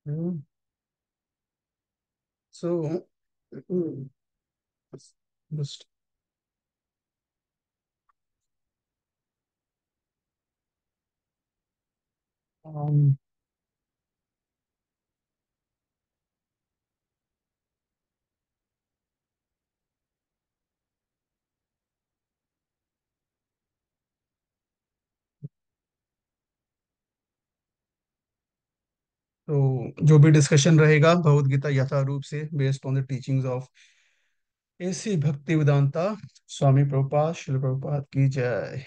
Mm. So, mm, just um, तो जो भी डिस्कशन रहेगा भगवत गीता यथारूप से based on the teachings of AC भक्ति वेदांता स्वामी प्रभुपाद श्रील प्रभुपाद की जय।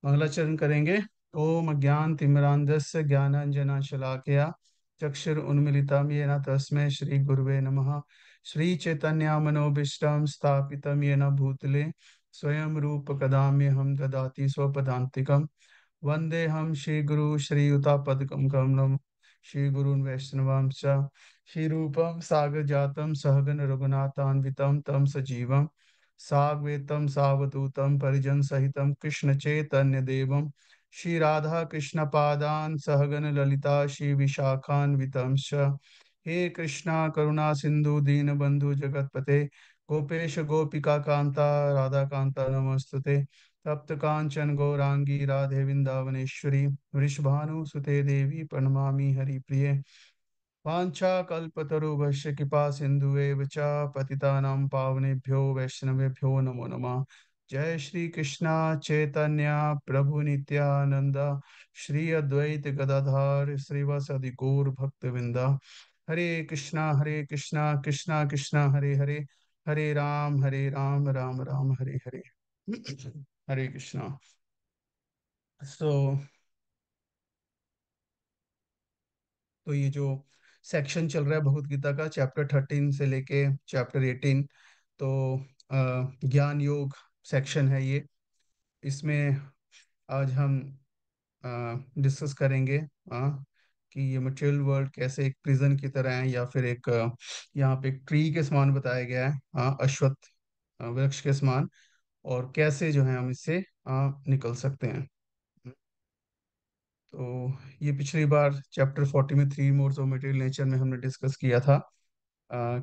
मंगलाचरण करेंगे। ओम अज्ञान तिमिरांधस्य ज्ञानांजना शलाकया चक्षुर उन्मिलितं येन तस्मै श्री गुरुवे नमः। श्री चैतन्य मनोभीष्टं स्थापितं येन भूतले स्वयं रूप कदा मह्यं ददाति स्वपदान्तिकम्। वन्देऽहं श्रीगुरु श्रीयुतापदकं कमलं श्रीगुरून् वैष्णवांश्च श्रीरूपं साग्रजातं सहगण रघुनाथान्वितं तं सजीवं साग्वेतं सावधूतं परिजनसहितं कृष्णचैतन्यदेवं श्रीराधा कृष्णपादान् सहगण ललिता श्रीविशाखान्वितं च। हे कृष्णा करुणा सिंधु दीनबंधु जगतपते गोपेश गोपिका कांता राधा कांता नमस्तुते। तप्त कांचन गौरांगी राधे वृंदावनेश्वरी वृषभानुसुते देवी प्रणमामि हरिप्रिये। वाञ्छाकल्पतरुभ्यश्च कृपा सिन्धुएव च पतितानां पावनेभ्यो वैष्णवेभ्यो नमो नमः। जय श्री कृष्णा चैतन्य प्रभु नित्यानंद श्री अद्वैत गदाधर श्रीवासदि गौर भक्तवृंदा। हरे कृष्णा कृष्णा कृष्णा हरे हरे हरे राम राम राम हरे हरे। हरे कृष्णा। सो तो ये जो सेक्शन चल रहा है भगवत गीता का चैप्टर 13 से लेके चैप्टर 18, तो ज्ञान योग सेक्शन है ये। इसमें आज हम डिस्कस करेंगे कि ये मटेरियल वर्ल्ड कैसे एक प्रिजन की तरह है या फिर एक यहाँ पे एक ट्री के समान बताया गया है, अश्वत्थ वृक्ष के समान, और कैसे जो है हम इससे निकल सकते हैं। तो ये पिछली बार चैप्टर 40 में 3 मोड्स ऑफ मटेरियल नेचर में हमने डिस्कस किया था।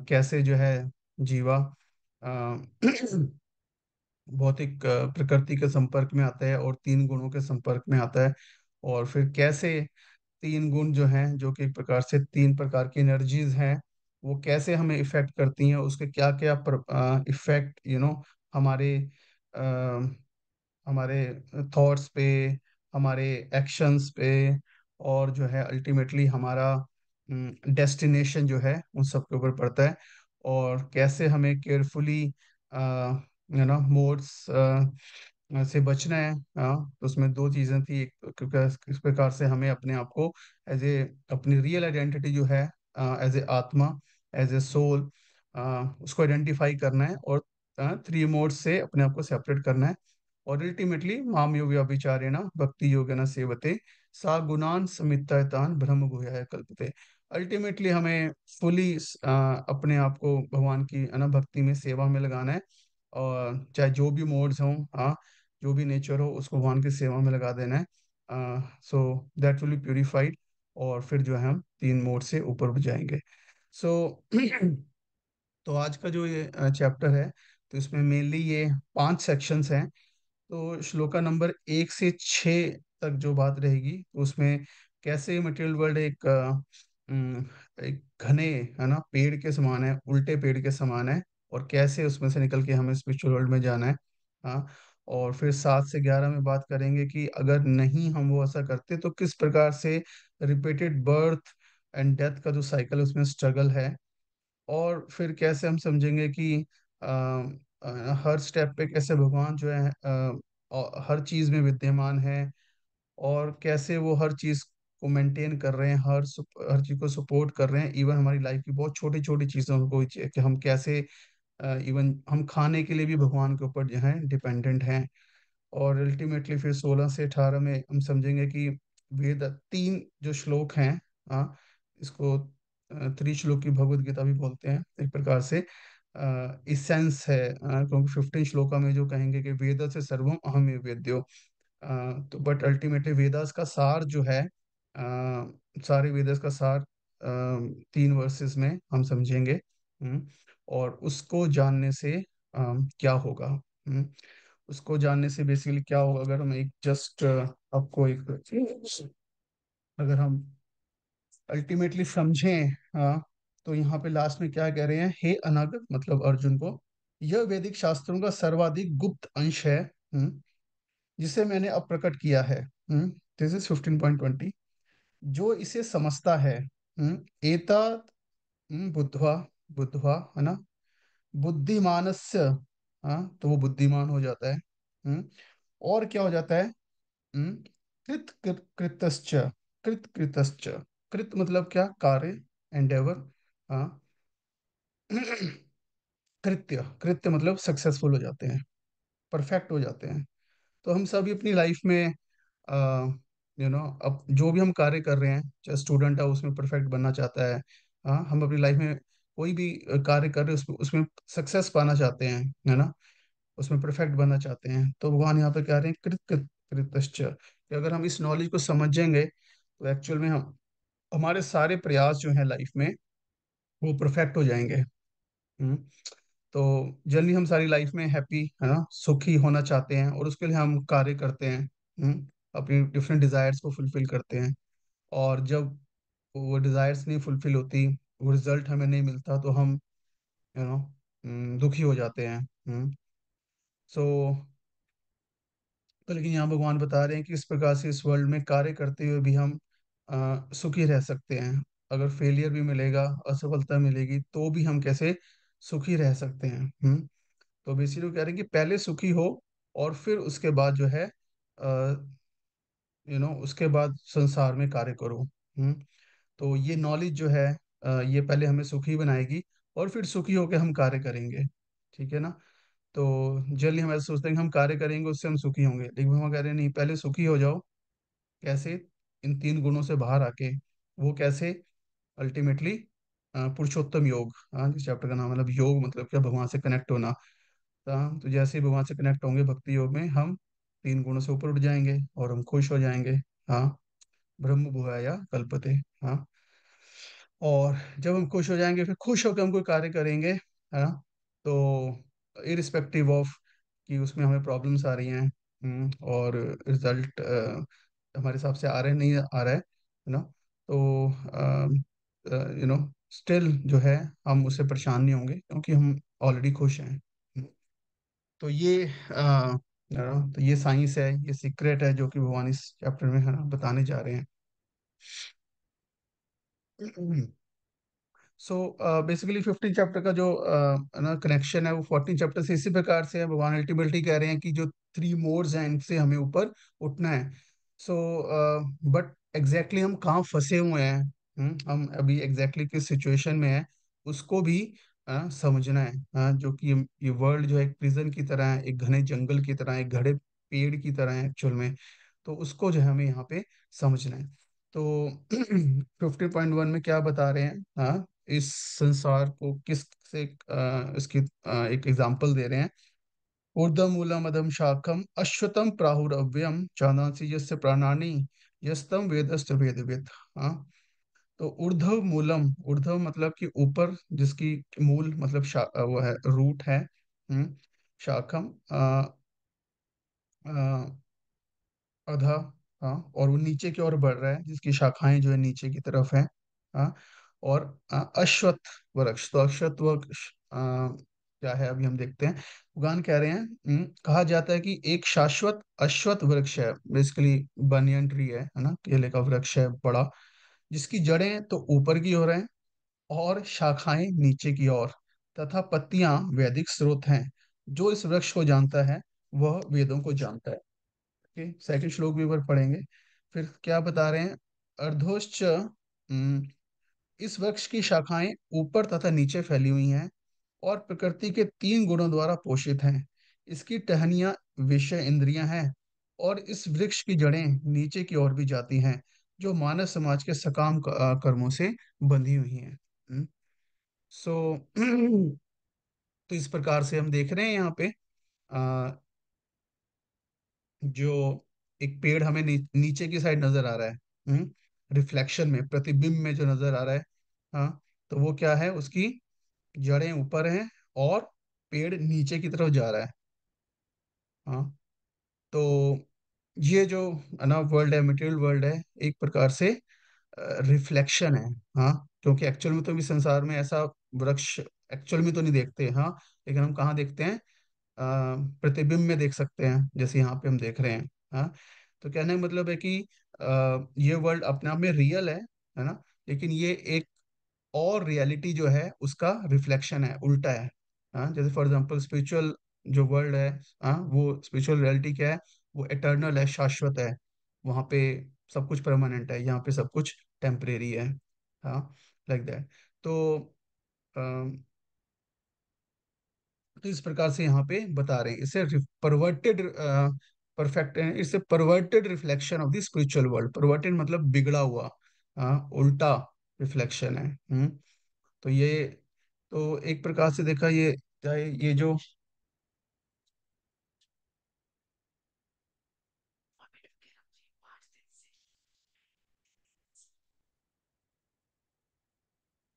कैसे जो है जीवा अ, भौतिक प्रकृति के संपर्क में आता है और 3 गुणों के संपर्क में आता है, और फिर कैसे 3 गुण जो हैं, जो कि एक प्रकार से 3 प्रकार की एनर्जीज हैं, वो कैसे हमें इफेक्ट करती हैं, उसके क्या क्या इफेक्ट हमारे हमारे थॉट्स पे, हमारे एक्शंस पे, और जो है अल्टीमेटली हमारा डेस्टिनेशन जो है उन सब के ऊपर पड़ता है। और कैसे हमें केयरफुली मोड्स से बचना है। तो उसमें 2 चीज़ें थी, एक क्योंकि इस प्रकार से हमें अपने आप को एज ए अपनी रियल आइडेंटिटी जो है एज ए आत्मा, एज ए सोल, उसको आइडेंटिफाई करना है, और 3 मोड्स से अपने आप को सेपरेट करना है। और अल्टीमेटली माम यो व्यभिचारेण भक्ति योगेन सेवते सा गुणान समित्तान ब्रह्म गुह्याय कल्पते। अल्टीमेटली हमें फुली अपने आप को भगवान की भक्ति में सेवा में लगाना है, और चाहे जो भी मोड्स हों, जो भी नेचर हो उसको भगवान की सेवा में लगा देना है। So that will be purified, और फिर जो है हम 3 मोड से ऊपर उठ जाएंगे। सो तो आज का जो ये चैप्टर है, तो इसमें मेनली ये 5 सेक्शंस हैं। तो श्लोका नंबर 1 से 6 तक जो बात रहेगी, तो उसमें कैसे मटेरियल वर्ल्ड एक घने है ना पेड़ के समान है, उल्टे पेड़ के समान है, और कैसे उसमें से निकल के हमें स्पिरिचुअल वर्ल्ड में जाना है। हाँ। और फिर 7 से 11 में बात करेंगे कि अगर नहीं हम वो ऐसा करते तो किस प्रकार से रिपीटेड बर्थ एंड डेथ का जो साइकिल है उसमें स्ट्रगल है। और फिर कैसे हम समझेंगे कि हर स्टेप पे कैसे भगवान जो है हर चीज में विद्यमान है, और कैसे वो हर चीज को मेंटेन कर रहे हैं, हर चीज को सपोर्ट कर रहे हैं, इवन हमारी लाइफ की बहुत छोटी छोटी चीजों को कि हम कैसे इवन हम खाने के लिए भी भगवान के ऊपर जो है डिपेंडेंट हैं। और अल्टीमेटली फिर 16 से 18 में हम समझेंगे कि वेद 3 जो श्लोक हैं, हाँ, इसको त्रिश्लोकी भगवत गीता भी बोलते हैं एक प्रकार से। इसेंस है, क्योंकि 15 श्लोका में जो कहेंगे कि वेद से सर्वम अहम वेद्यो। तो बट अल्टीमेटली वेदास का सार जो है सारे वेदस का सार 3 वर्सेस में हम समझेंगे। और उसको जानने से क्या होगा। उसको जानने से बेसिकली क्या होगा, अगर हम एक जस्ट आपको एक, अगर हम अल्टीमेटली समझें, तो यहाँ पे लास्ट में क्या कह रहे हैं, हे अनागत मतलब अर्जुन को, यह वैदिक शास्त्रों का सर्वाधिक गुप्त अंश है, जिसे मैंने अब प्रकट किया है। This is 15.20। जो इसे समझता है, एता बुद्धवा, बुद्धवा है ना, बुद्धिमानस्य, हाँ तो वो बुद्धिमान हो जाता है। और क्या हो जाता है, कृतश्च, कृतश्च, कृत मतलब क्या, कार्य, एंडेवर, हाँ। कृत्य, कृत्य मतलब सक्सेसफुल हो जाते हैं, परफेक्ट हो जाते हैं। तो हम सभी अपनी लाइफ में अब जो भी हम कार्य कर रहे हैं, चाहे स्टूडेंट है उसमें परफेक्ट बनना चाहता है, हाँ हम अपनी लाइफ में कोई भी कार्य कर रहे हैं उसमें उसमें सक्सेस पाना चाहते हैं, है ना, उसमें परफेक्ट बनना चाहते हैं। तो भगवान यहाँ पे कह रहे हैं कृत कृत कृतश्च, कि अगर हम इस नॉलेज को समझेंगे तो एक्चुअल में हम, हमारे सारे प्रयास जो हैं लाइफ में वो परफेक्ट हो जाएंगे। हम्म। तो जनरली हम सारी लाइफ में हैप्पी, है ना, सुखी होना चाहते हैं, और उसके लिए हम कार्य करते हैं। अपनी डिफरेंट डिजायर्स को फुलफिल करते हैं। और जब वो डिजायर्स नहीं फुलफिल होती, वो रिजल्ट हमें नहीं मिलता, तो हम दुखी हो जाते हैं। सो तो लेकिन यहाँ भगवान बता रहे हैं कि इस प्रकार से इस वर्ल्ड में कार्य करते हुए भी हम सुखी रह सकते हैं। अगर फेलियर भी मिलेगा, असफलता मिलेगी, तो भी हम कैसे सुखी रह सकते हैं। तो बेसिकली वो कह रहे हैं कि पहले सुखी हो, और फिर उसके बाद जो है, उसके बाद संसार में कार्य करो। तो ये नॉलेज जो है, ये पहले हमें सुखी बनाएगी, और फिर सुखी होकर हम कार्य करेंगे। ठीक है ना। तो जल्दी हम ऐसा सोचते हैं कि हम कार्य करेंगे उससे हम सुखी होंगे, लेकिन हम कह रहे हैं नहीं, पहले सुखी हो जाओ। कैसे, इन 3 गुणों से बाहर आके। वो कैसे, अल्टीमेटली पुरुषोत्तम योग, हाँ जिस चैप्टर का नाम मतलब योग मतलब क्या, भगवान से कनेक्ट होना। तो जैसे ही भगवान से कनेक्ट होंगे भक्ति योग में, हम 3 गुणों से ऊपर उठ जाएंगे और हम खुश हो जाएंगे। हाँ, ब्रह्म भुआया कल्पते। हाँ, और जब हम खुश हो जाएंगे, फिर खुश होकर हम कोई कार्य करेंगे, है ना। तो इरिस्पेक्टिव ऑफ कि उसमें हमें प्रॉब्लम्स आ रही हैं, और रिजल्ट हमारे हिसाब से आ रहा है नहीं आ रहा है ना, तो स्टिल जो है हम उससे परेशान नहीं होंगे, क्योंकि हम ऑलरेडी खुश हैं। तो ये तो ये साइंस है, ये सीक्रेट है जो कि भगवान इस चैप्टर में है ना बताने जा रहे हैं। सो बेसिकली 15 चैप्टर का जो ना कनेक्शन है वो 14 चैप्टर से इसी प्रकार से है। भगवान अल्टीमेटली कह रहे हैं कि जो 3 मोड्स हैं इनसे हमें ऊपर उठना है। सो बट एग्जैक्टली हम कहाँ फंसे हुए हैं, हम अभी एग्जैक्टली किस सिचुएशन में है, उसको भी समझना है। जो कि ये वर्ल्ड जो है एक प्रिजन की तरह है, एक घने जंगल की तरह है, एक घने पेड़ की तरह है एक्चुअल में। तो उसको जो है हमें यहाँ पे समझना है। तो 15.1 में क्या बता रहे हैं, इस संसार को किस से इसकी एक एग्जांपल दे रहे हैं। ऊर्ध्व मूलम अधम शाखम अश्वत्थम प्राहुरव्यम चांदांसी यस्य प्राणानि यस्तम वेदस्त वेदविद। हाँ, तो ऊर्ध्व मूलम, ऊर्ध्व मतलब कि ऊपर, जिसकी मूल मतलब वो है, रूट है। शाखम अधा, हाँ, और वो नीचे की ओर बढ़ रहा है, जिसकी शाखाएं जो है नीचे की तरफ हैं। हाँ, और अश्वत्थ वृक्ष, तो अश्वत्थ वृक्ष क्या है अभी हम देखते हैं। उगान कह रहे हैं, कहा जाता है कि एक शाश्वत अश्वत्थ वृक्ष है, बेसिकली बनियन ट्री है ना, केले का वृक्ष है बड़ा, जिसकी जड़ें तो ऊपर की ओर हैं और शाखाएं नीचे की ओर, तथा पत्तियां वैदिक स्रोत हैं। जो इस वृक्ष को जानता है वह वेदों को जानता है। ओके, सेकंड श्लोक भी ऊपर पढ़ेंगे। फिर क्या बता रहे हैं, अर्धोश्च, इस वृक्ष की शाखाएं ऊपर तथा नीचे फैली हुई हैं और प्रकृति के 3 गुणों द्वारा पोषित हैं। इसकी टहनियां विषय इंद्रियां हैं, और इस वृक्ष की जड़ें नीचे की ओर भी जाती हैं, जो मानव समाज के सकाम कर्मों से बंधी हुई हैं। सो तो इस प्रकार से हम देख रहे हैं यहाँ पे, जो एक पेड़ हमें नीचे की साइड नजर आ रहा है। रिफ्लेक्शन में, प्रतिबिंब में जो नजर आ रहा है। हाँ, तो वो क्या है, उसकी जड़ें ऊपर हैं और पेड़ नीचे की तरफ जा रहा है। हाँ, तो ये जो है ना वर्ल्ड है, मटेरियल वर्ल्ड है, एक प्रकार से रिफ्लेक्शन है। हाँ, क्योंकि एक्चुअल में तो भी संसार में ऐसा वृक्ष एक्चुअल में तो नहीं देखते। हाँ, लेकिन हम कहाँ देखते हैं, प्रतिबिंब में देख सकते हैं, जैसे यहाँ पे हम देख रहे हैं। हाँ, तो कहने का मतलब है कि ये वर्ल्ड अपने आप में रियल है ना, लेकिन ये एक और रियलिटी जो है उसका रिफ्लेक्शन है, उल्टा है। हाँ, जैसे फॉर एग्जांपल स्पिरिचुअल जो वर्ल्ड है, हाँ, वो स्पिरिचुअल रियलिटी क्या है, वो एटर्नल है, शाश्वत है। वहाँ पे सब कुछ परमानेंट है, यहाँ पे सब कुछ टेम्परेरी है। हाँ, लाइक दैट। तो तो इस प्रकार से यहाँ पे बता रहे हैं, इसे परवर्टेड परफेक्ट है, इसे perverted reflection of the spiritual world. Perverted मतलब बिगड़ा हुआ, उल्टा रिफ्लेक्शन है। तो ये, तो एक प्रकार से देखा, ये चाहे ये जो,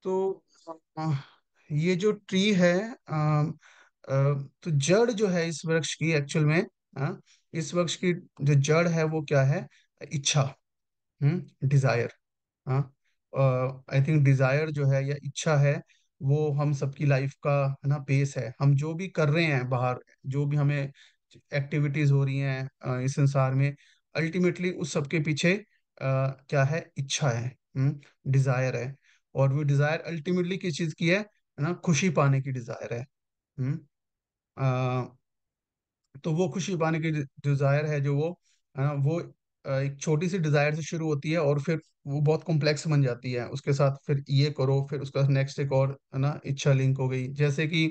तो अ, ये जो ट्री है, तो जड़ जो है इस वृक्ष की एक्चुअल में, इस वृक्ष की जो जड़ है वो क्या है, इच्छा, डिजायर। हाँ, आई थिंक डिजायर जो है या इच्छा है, वो हम सबकी लाइफ का है ना बेस है। हम जो भी कर रहे हैं बाहर, जो भी हमें एक्टिविटीज हो रही हैं इस संसार में, अल्टीमेटली उस सबके पीछे क्या है, इच्छा है, डिजायर है। और वो डिजायर अल्टीमेटली किस चीज की है ना, खुशी पाने की डिजायर है। हम्म तो वो खुशी पाने की डिजायर है जो वो है ना, वो एक छोटी सी डिजायर से शुरू होती है और फिर वो बहुत कॉम्प्लेक्स बन जाती है। उसके साथ फिर ये करो, फिर उसका नेक्स्ट एक और है ना इच्छा लिंक हो गई। जैसे कि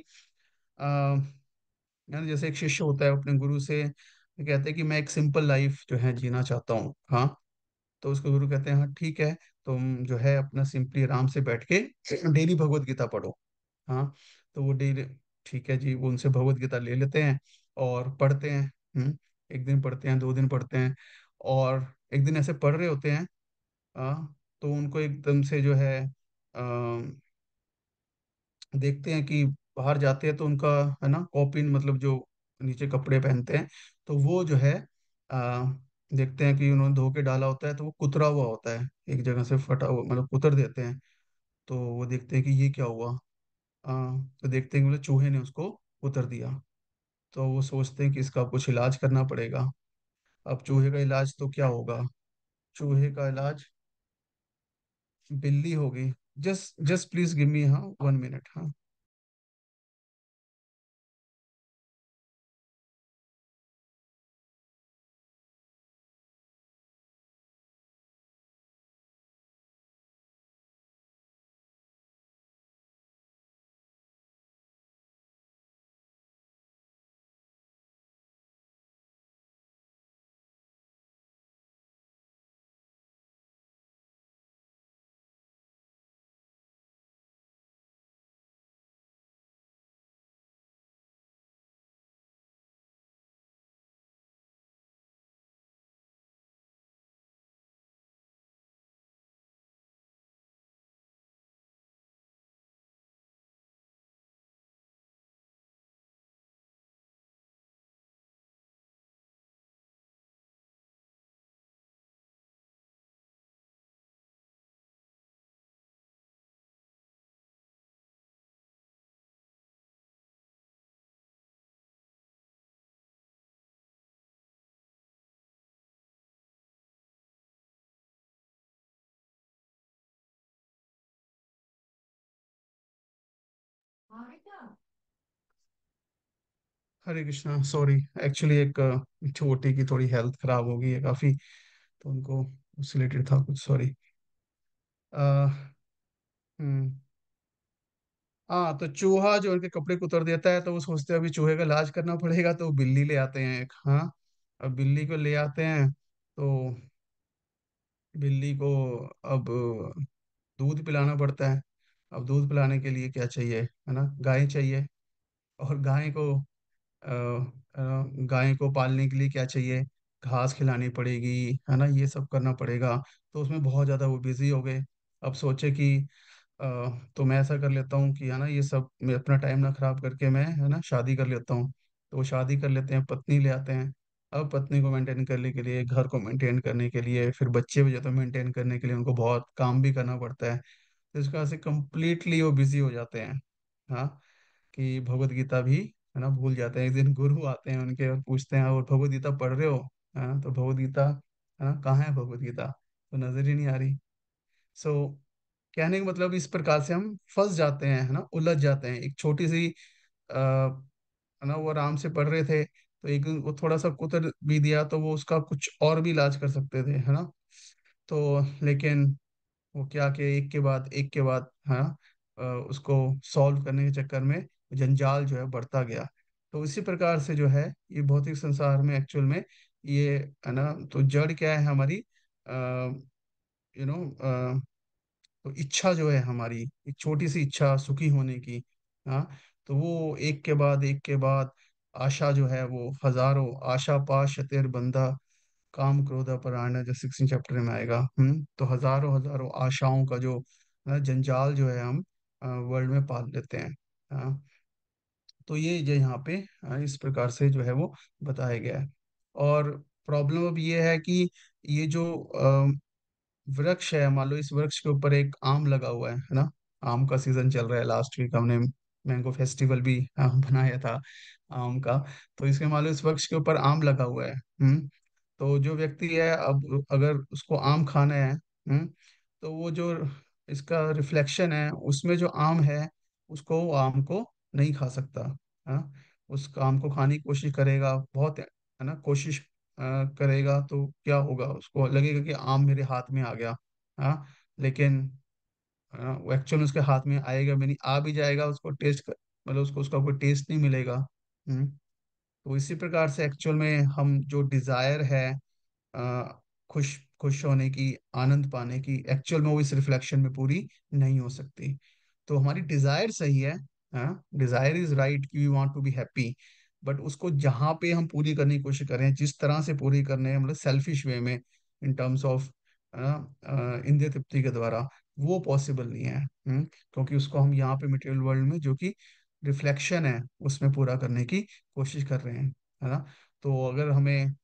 यानी जैसे एक शिष्य होता है अपने गुरु से कहते हैं कि मैं एक सिंपल लाइफ जो है जीना चाहता हूँ। हाँ, तो उसको गुरु कहते हैं हाँ ठीक है, तुम जो है अपना सिंपली आराम से बैठ के डेली भगवत गीता पढ़ो। हाँ, तो वो डेली, ठीक है जी, वो उनसे भगवत गीता ले लेते हैं और पढ़ते हैं। एक दिन पढ़ते हैं, 2 दिन पढ़ते हैं, और एक दिन ऐसे पढ़ रहे होते हैं। तो उनको एकदम से जो है देखते हैं कि बाहर जाते हैं तो उनका है ना कॉपिन, मतलब जो नीचे कपड़े पहनते हैं, तो वो जो है आ, देखते हैं कि उन्होंने धो के डाला होता है, तो वो कुतरा हुआ होता है, एक जगह से फटा हुआ, मतलब कुतर देते हैं। तो वो देखते हैं कि ये क्या हुआ। तो देखते हैं कि मतलब चूहे ने उसको कुतर दिया। तो वो सोचते हैं कि इसका कुछ इलाज करना पड़ेगा। अब चूहे का इलाज तो क्या होगा, चूहे का इलाज बिल्ली होगी। Just just please give me, हाँ, 1 मिनट। हाँ, हरे कृष्णा, सॉरी, एक्चुअली एक छोटी की थोड़ी हेल्थ खराब हो गई है काफी, तो उनको उससे रिलेटेड था कुछ, सॉरी। हम्म हाँ, तो चूहा जो उनके कपड़े को उतर देता है, तो वो सोचते हैं अभी चूहे का इलाज करना पड़ेगा, तो वो बिल्ली ले आते हैं एक। हाँ, अब बिल्ली को ले आते हैं, तो बिल्ली को अब दूध पिलाना पड़ता है। अब दूध पिलाने के लिए क्या चाहिए, है ना, गाय चाहिए। और गाय को पालने के लिए क्या चाहिए, घास खिलानी पड़ेगी, है ना, ये सब करना पड़ेगा। तो उसमें बहुत ज़्यादा वो बिजी हो गए। अब सोचे कि अ, तो मैं ऐसा कर लेता हूँ कि, है ना, ये सब मैं अपना टाइम ना खराब करके मैं, है ना, शादी कर लेता हूँ। तो वो शादी कर लेते हैं, पत्नी ले आते हैं। अब पत्नी को मेंटेन करने के लिए, घर को मेंटेन करने के लिए, फिर बच्चे भी जो तो मेंटेन करने के लिए उनको बहुत काम भी करना पड़ता है। तो इस वजह से कम्प्लीटली वो बिजी हो जाते हैं। हाँ, कि भगवत गीता भी, है ना, भूल जाते हैं। एक दिन गुरु आते हैं उनके और पूछते हैं, और भगवत गीता पढ़ रहे हो? हाँ, तो भगवत गीता, है ना, कहाँ है भगवत गीता? तो नजर ही नहीं आ रही। सो कहने का मतलब, इस प्रकार से हम फंस जाते हैं, है ना, उलझ जाते हैं। एक छोटी सी है ना, वो आराम से पढ़ रहे थे, तो एक दिन वो थोड़ा सा कुतर भी दिया तो वो उसका कुछ और भी इलाज कर सकते थे, है ना। तो लेकिन वो क्या कि एक के बाद, हाँ, उसको सॉल्व करने के चक्कर में जंजाल जो है बढ़ता गया। तो इसी प्रकार से जो है ये भौतिक संसार में एक्चुअल में ये, है ना, तो जड़ क्या है हमारी, यू नो, तो इच्छा जो है हमारी, एक छोटी सी इच्छा सुखी होने की। हाँ, तो वो एक के बाद आशा जो है वो हजारों, आशा पाश शतेर बंधा, काम क्रोध परायण, जो 16 चैप्टर में आएगा। तो हजारों हजारों आशाओं का जो जंजाल जो है हम वर्ल्ड में पाल लेते हैं। हाँ, तो ये जो यहाँ पे इस प्रकार से जो है वो बताया गया है। और प्रॉब्लम अब ये है कि ये जो वृक्ष है, मान लो इस वृक्ष के ऊपर एक आम लगा हुआ है ना। आम का सीजन चल रहा है, लास्ट वीक हमने मैंगो फेस्टिवल भी बनाया था आम का। तो इसके मान लो इस वृक्ष के ऊपर आम लगा हुआ है। तो जो व्यक्ति है, अब अगर उसको आम खाना है, तो वो जो इसका रिफ्लेक्शन है उसमें जो आम है, उसको वो आम को नहीं खा सकता। हाँ, उस आम को खाने की कोशिश करेगा, बहुत, है ना, कोशिश करेगा, तो क्या होगा, उसको लगेगा कि आम मेरे हाथ में आ गया। हाँ, लेकिन वो एक्चुअल उसके हाथ में आएगा भी नहीं, आ भी जाएगा उसको टेस्ट मतलब उसको उसका कोई टेस्ट नहीं मिलेगा। तो इसी प्रकार से एक्चुअल में हम जो डिजायर है, खुश खुश होने की, आनंद पाने की, एक्चुअल में वो इस रिफ्लेक्शन में पूरी नहीं हो सकती। तो हमारी डिजायर सही है, हाँ, डिजायर इज राइट कि we want to be happy. But उसको जहाँ पे हम पूरी करने की कोशिश करें, जिस तरह से पूरी करने हैं, मतलब सेल्फिश वे में, इन टर्म्स ऑफ इंद्रिय तृप्ति के द्वारा, वो पॉसिबल नहीं है। क्योंकि उसको हम यहाँ पे मटेरियल वर्ल्ड में, जो कि रिफ्लेक्शन है, उसमें पूरा करने की कोशिश कर रहे हैं, है ना। तो अगर हमें,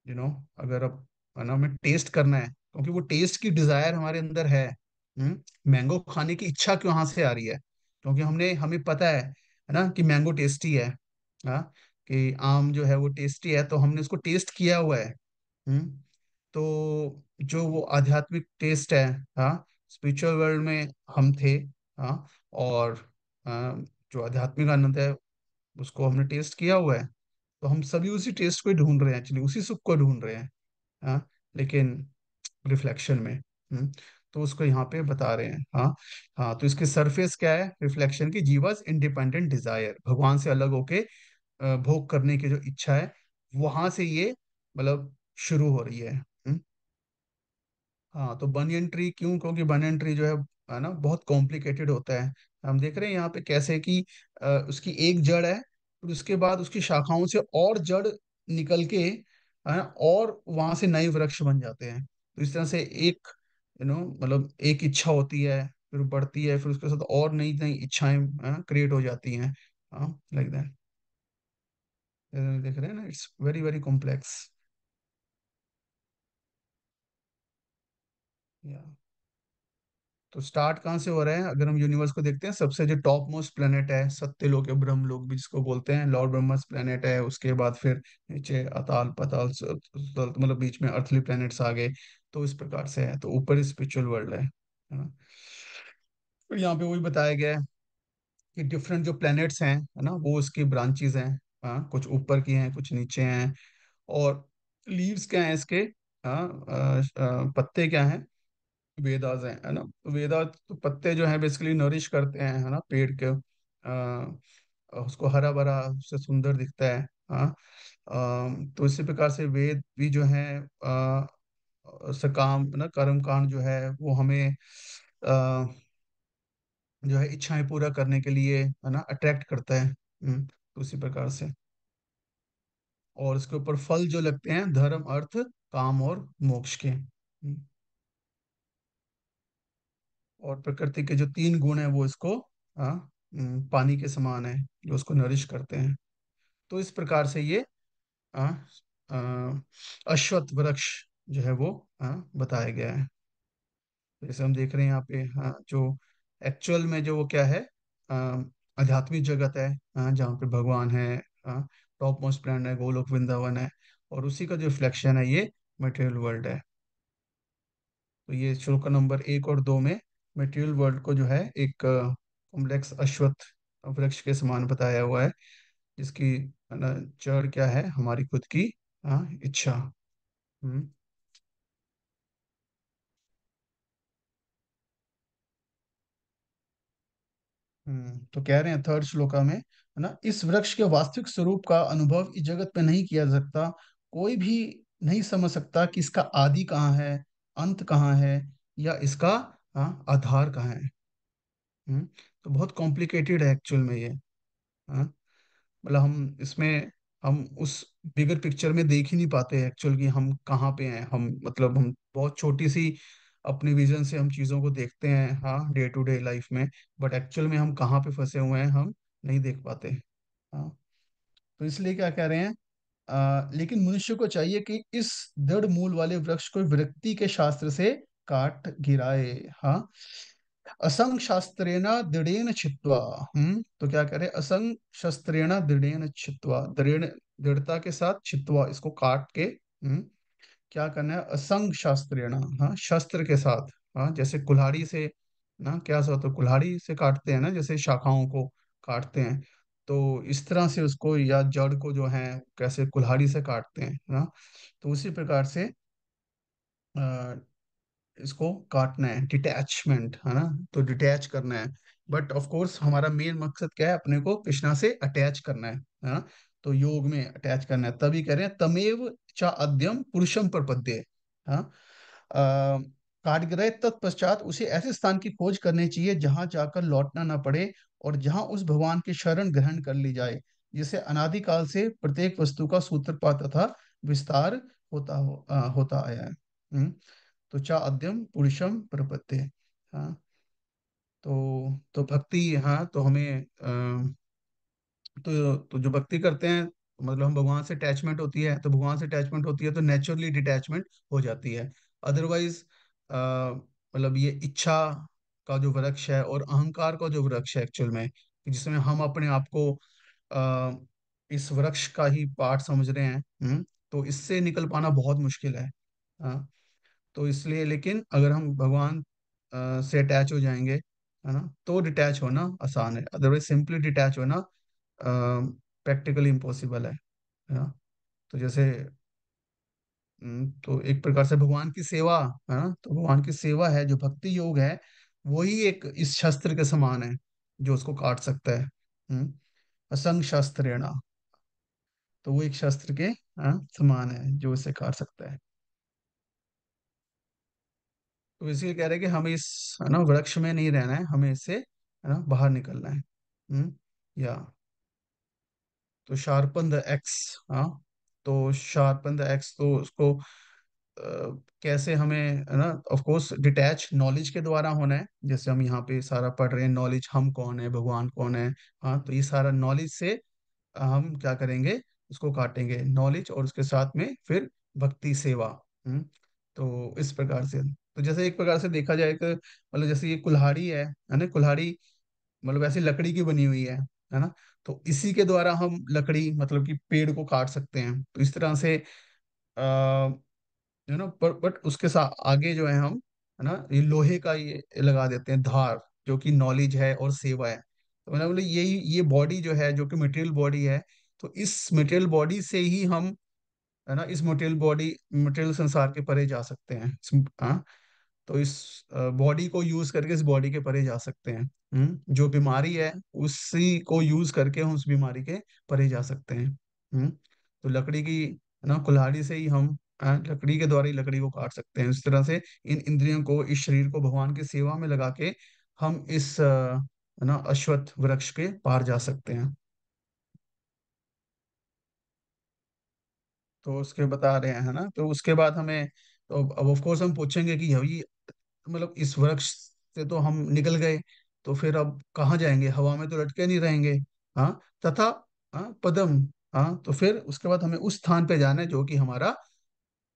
अगर अब, है ना, हमें टेस्ट करना है, क्योंकि वो टेस्ट की डिजायर हमारे अंदर है। मैंगो खाने की इच्छा क्यों यहाँ से आ रही है? क्योंकि हमें पता है ना, कि मैंगो टेस्टी है। हाँ, कि आम जो है वो टेस्टी है, तो हमने उसको टेस्ट किया हुआ है। तो जो वो आध्यात्मिक टेस्ट है, हाँ, स्पिरिचुअल वर्ल्ड में हम थे। हाँ, और जो आध्यात्मिक आनंद है, उसको हमने टेस्ट किया हुआ है। तो हम सभी उसी टेस्ट को ही ढूंढ रहे हैं, एक्चुअली उसी सुख को ढूंढ रहे हैं। हाँ, लेकिन रिफ्लेक्शन में। तो उसको यहाँ पे बता रहे हैं। हाँ, हाँ, तो इसकी सरफेस क्या है रिफ्लेक्शन की? जीवास इंडिपेंडेंट डिजायर, भगवान से अलग होके भोग करने की जो इच्छा है, वहां से ये मतलब शुरू हो रही है। हाँ, तो बनियन ट्री क्यों? क्योंकि बनियन ट्री जो है ना, बहुत कॉम्प्लिकेटेड होता है। हम देख रहे हैं यहाँ पे कैसे कि उसकी एक जड़ है, फिर उसके बाद उसकी शाखाओं से और जड़ निकल के, है ना, और वहां से नए वृक्ष बन जाते हैं। तो इस तरह से एक, मतलब एक इच्छा होती है, फिर बढ़ती है, फिर उसके साथ और नई नई इच्छाएं क्रिएट हो जाती हैं। हाँ, लाइक दैट। देख रहे हैं ना, इट्स वेरी वेरी कॉम्प्लेक्स। तो स्टार्ट कहाँ से हो रहा है? अगर हम यूनिवर्स को देखते हैं, सबसे जो टॉप मोस्ट प्लेनेट है, सत्यलोक या ब्रह्मलोक भी जिसको बोलते हैं, लॉर्ड ब्रह्मस प्लेनेट है। उसके बाद फिर नीचे अताल पताल मतलब बीच में अर्थली प्लैनेट्स आ गए। तो इस प्रकार से है, तो ऊपर स्पिरिचुअल वर्ल्ड है ना। तो यहाँ पे वही बताया गया है कि डिफरेंट जो प्लैनेट्स हैं, है ना, वो उसकी ब्रांचेस हैं। हाँ, कुछ ऊपर की हैं, कुछ नीचे हैं। और लीव्स क्या हैं इसके? हाँ, पत्ते क्या हैं? वेदास हैं, है ना। तो वेदा तो पत्ते जो हैं बेसिकली नरिश करते हैं, है ना, पेड़ के, उसको हरा भरा, उससे सुंदर दिखता है। हाँ, तो इसी प्रकार से वेद भी जो है, सकाम, ना, कर्म कांड जो है वो हमें जो है इच्छाएं पूरा करने के लिए, है ना, अट्रैक्ट करता है। तो उसी प्रकार से। और इसके ऊपर फल जो लगते हैं धर्म अर्थ काम और मोक्ष के। और प्रकृति के जो तीन गुण हैं वो इसको पानी के समान है, जो उसको नरिश करते हैं। तो इस प्रकार से ये आ, आ, अश्वत्थ वृक्ष जो है वो बताया गया है। जैसे हम देख रहे हैं यहाँ पे, जो एक्चुअल में जो वो क्या है, आ, आध्यात्मिक जगत है, जहाँ पे भगवान है, टॉप मोस्ट प्लैनेट है, गोलोक वृंदावन है, और उसी का जो रिफ्लेक्शन है ये मटेरियल वर्ल्ड है। तो ये श्लोक नंबर 1 और 2 में मटेरियल वर्ल्ड को जो है एक कॉम्प्लेक्स अश्वत्थ वृक्ष के समान बताया हुआ है, जिसकी जड़ क्या है, हमारी खुद की इच्छा। हम्म। तो कह रहे हैं थर्ड श्लोका में, है ना, इस वृक्ष के वास्तविक स्वरूप का अनुभव इस जगत में नहीं किया जा सकता। कोई भी नहीं समझ सकता कि इसका आदि कहाँ है, अंत कहाँ है, या इसका आधार कहाँ है। हम्म। तो बहुत कॉम्प्लिकेटेड है एक्चुअल में ये। हाँ, मतलब हम उस बिगर पिक्चर में देख ही नहीं पाते एक्चुअल कि हम कहाँ पे हैं। हम मतलब हम बहुत छोटी सी अपनी विजन से हम चीज़ों को देखते हैं, हाँ, डे टू डे लाइफ में। बट एक्चुअल में हम कहाँ पे फंसे हुए हैं हम नहीं देख पाते। हाँ। तो इसलिए क्या कह रहे हैं, लेकिन मनुष्य को चाहिए कि इस दृढ़ मूल वाले वृक्ष को विरक्ति के शास्त्र से काट गिराए। हाँ, असंग शास्त्रेण दृढ़ेन छित्त्वा। तो क्या करे, असंग शस्त्रेण दृढ़ेन छित्त्वा, दृढ़ता के साथ छित्त्वा, इसको काट के। क्या करना है, असंग शास्त्रेण, हाँ, शस्त्र के साथ। हाँ, जैसे कुल्हाड़ी से ना, क्या सा होता है, कुल्हाड़ी से काटते हैं ना, जैसे शाखाओं को काटते हैं। तो इस तरह से उसको, या जड़ को जो है कैसे कुल्हाड़ी से काटते हैं ना, तो उसी प्रकार से इसको काटना है, डिटैचमेंट, है ना। तो डिटैच करना है। बट ऑफ कोर्स हमारा मेन मकसद क्या है, अपने को कृष्णा से अटैच करना है ना। तो योग में अटैच करना है, तभी कह रहे हैं तमेव चा अद्यम पुरुषम प्रपद्ये। हाँ, काट गए तत्पश्चात उसे ऐसे स्थान की खोज करनी चाहिए जहां जाकर लौटना ना पड़े, और जहां उस भगवान की शरण ग्रहण कर ली जाए, जिसे अनादिकाल से प्रत्येक वस्तु का सूत्रपात तथा विस्तार होता आया है। तो चा अद्यम पुरुषम प्रपत्ति। हाँ। तो भक्ति, हाँ, तो हमें तो जो भक्ति करते हैं, मतलब हम भगवान से अटैचमेंट होती है, तो भगवान से अटैचमेंट होती है तो नेचुरली डिटैचमेंट हो जाती है। अदरवाइज मतलब ये इच्छा का जो वृक्ष है और अहंकार का जो वृक्ष है एक्चुअल में, कि जिसमें हम अपने आप को आ, इस वृक्ष का ही पार्ट समझ रहे हैं। तो इससे निकल पाना बहुत मुश्किल है। हाँ। तो इसलिए, लेकिन अगर हम भगवान से अटैच हो जाएंगे, है ना, तो डिटैच होना आसान है। अदरवाइज सिंपली डिटैच होना प्रैक्टिकली इम्पॉसिबल है ना। तो जैसे तो एक प्रकार से भगवान की सेवा, है ना, तो भगवान की सेवा है जो भक्ति योग है, वही एक इस शस्त्र के समान है जो उसको काट सकता है। असंग शस्त्रेण, तो वो एक शस्त्र के समान है जो इसे काट सकता है। तो इसलिए कह रहे हैं कि हमें इस, है ना, वृक्ष में नहीं रहना है, हमें इससे, है ना, बाहर निकलना है। या तो शार्पन द एक्स। हाँ, तो शार्पन द एक्स, तो उसको कैसे हमें, है ना, ऑफ कोर्स डिटैच नॉलेज के द्वारा होना है। जैसे हम यहाँ पे सारा पढ़ रहे हैं नॉलेज, हम कौन है, भगवान कौन है। हाँ, तो ये सारा नॉलेज से हम क्या करेंगे, उसको काटेंगे नॉलेज, और उसके साथ में फिर भक्ति सेवा। तो इस प्रकार से, तो जैसे एक प्रकार से देखा जाए कि मतलब जैसे ये कुल्हाड़ी है ना, कुल्हाड़ी मतलब ऐसी लकड़ी की बनी हुई है ना। तो इसी के द्वारा हम लकड़ी, मतलब कि पेड़ को काट सकते हैं। तो इस तरह से पर बट उसके साथ आगे जो है हम, है ना, ये लोहे का ये लगा देते हैं धार, जो कि नॉलेज है और सेवा है। तो मैंने बोले यही, ये बॉडी जो है, जो कि मटेरियल बॉडी है, तो इस मटेरियल बॉडी से ही हम, है ना, इस मटेरियल संसार के परे जा सकते हैं। हाँ, तो इस बॉडी को यूज करके इस बॉडी के परे जा सकते हैं। जो बीमारी है उसी को यूज करके हम उस बीमारी के परे जा सकते हैं। तो लकड़ी की, है ना, कुल्हाड़ी से ही हम लकड़ी के द्वारा ही लकड़ी को काट सकते हैं। इस तरह से इन इंद्रियों को, इस शरीर को भगवान की सेवा में लगा के हम इस है ना, अश्वत्थ वृक्ष के पार जा सकते हैं। तो उसके बता रहे हैं, है ना। तो उसके बाद हमें, तो अब ऑफ कोर्स हम पूछेंगे कि यही मतलब इस वृक्ष से तो हम निकल गए, तो फिर अब कहाँ जाएंगे, हवा में तो लटके नहीं रहेंगे। हाँ, तथा, हाँ, पदम, हाँ, तो फिर उसके बाद हमें उस स्थान पे जाना है जो कि हमारा,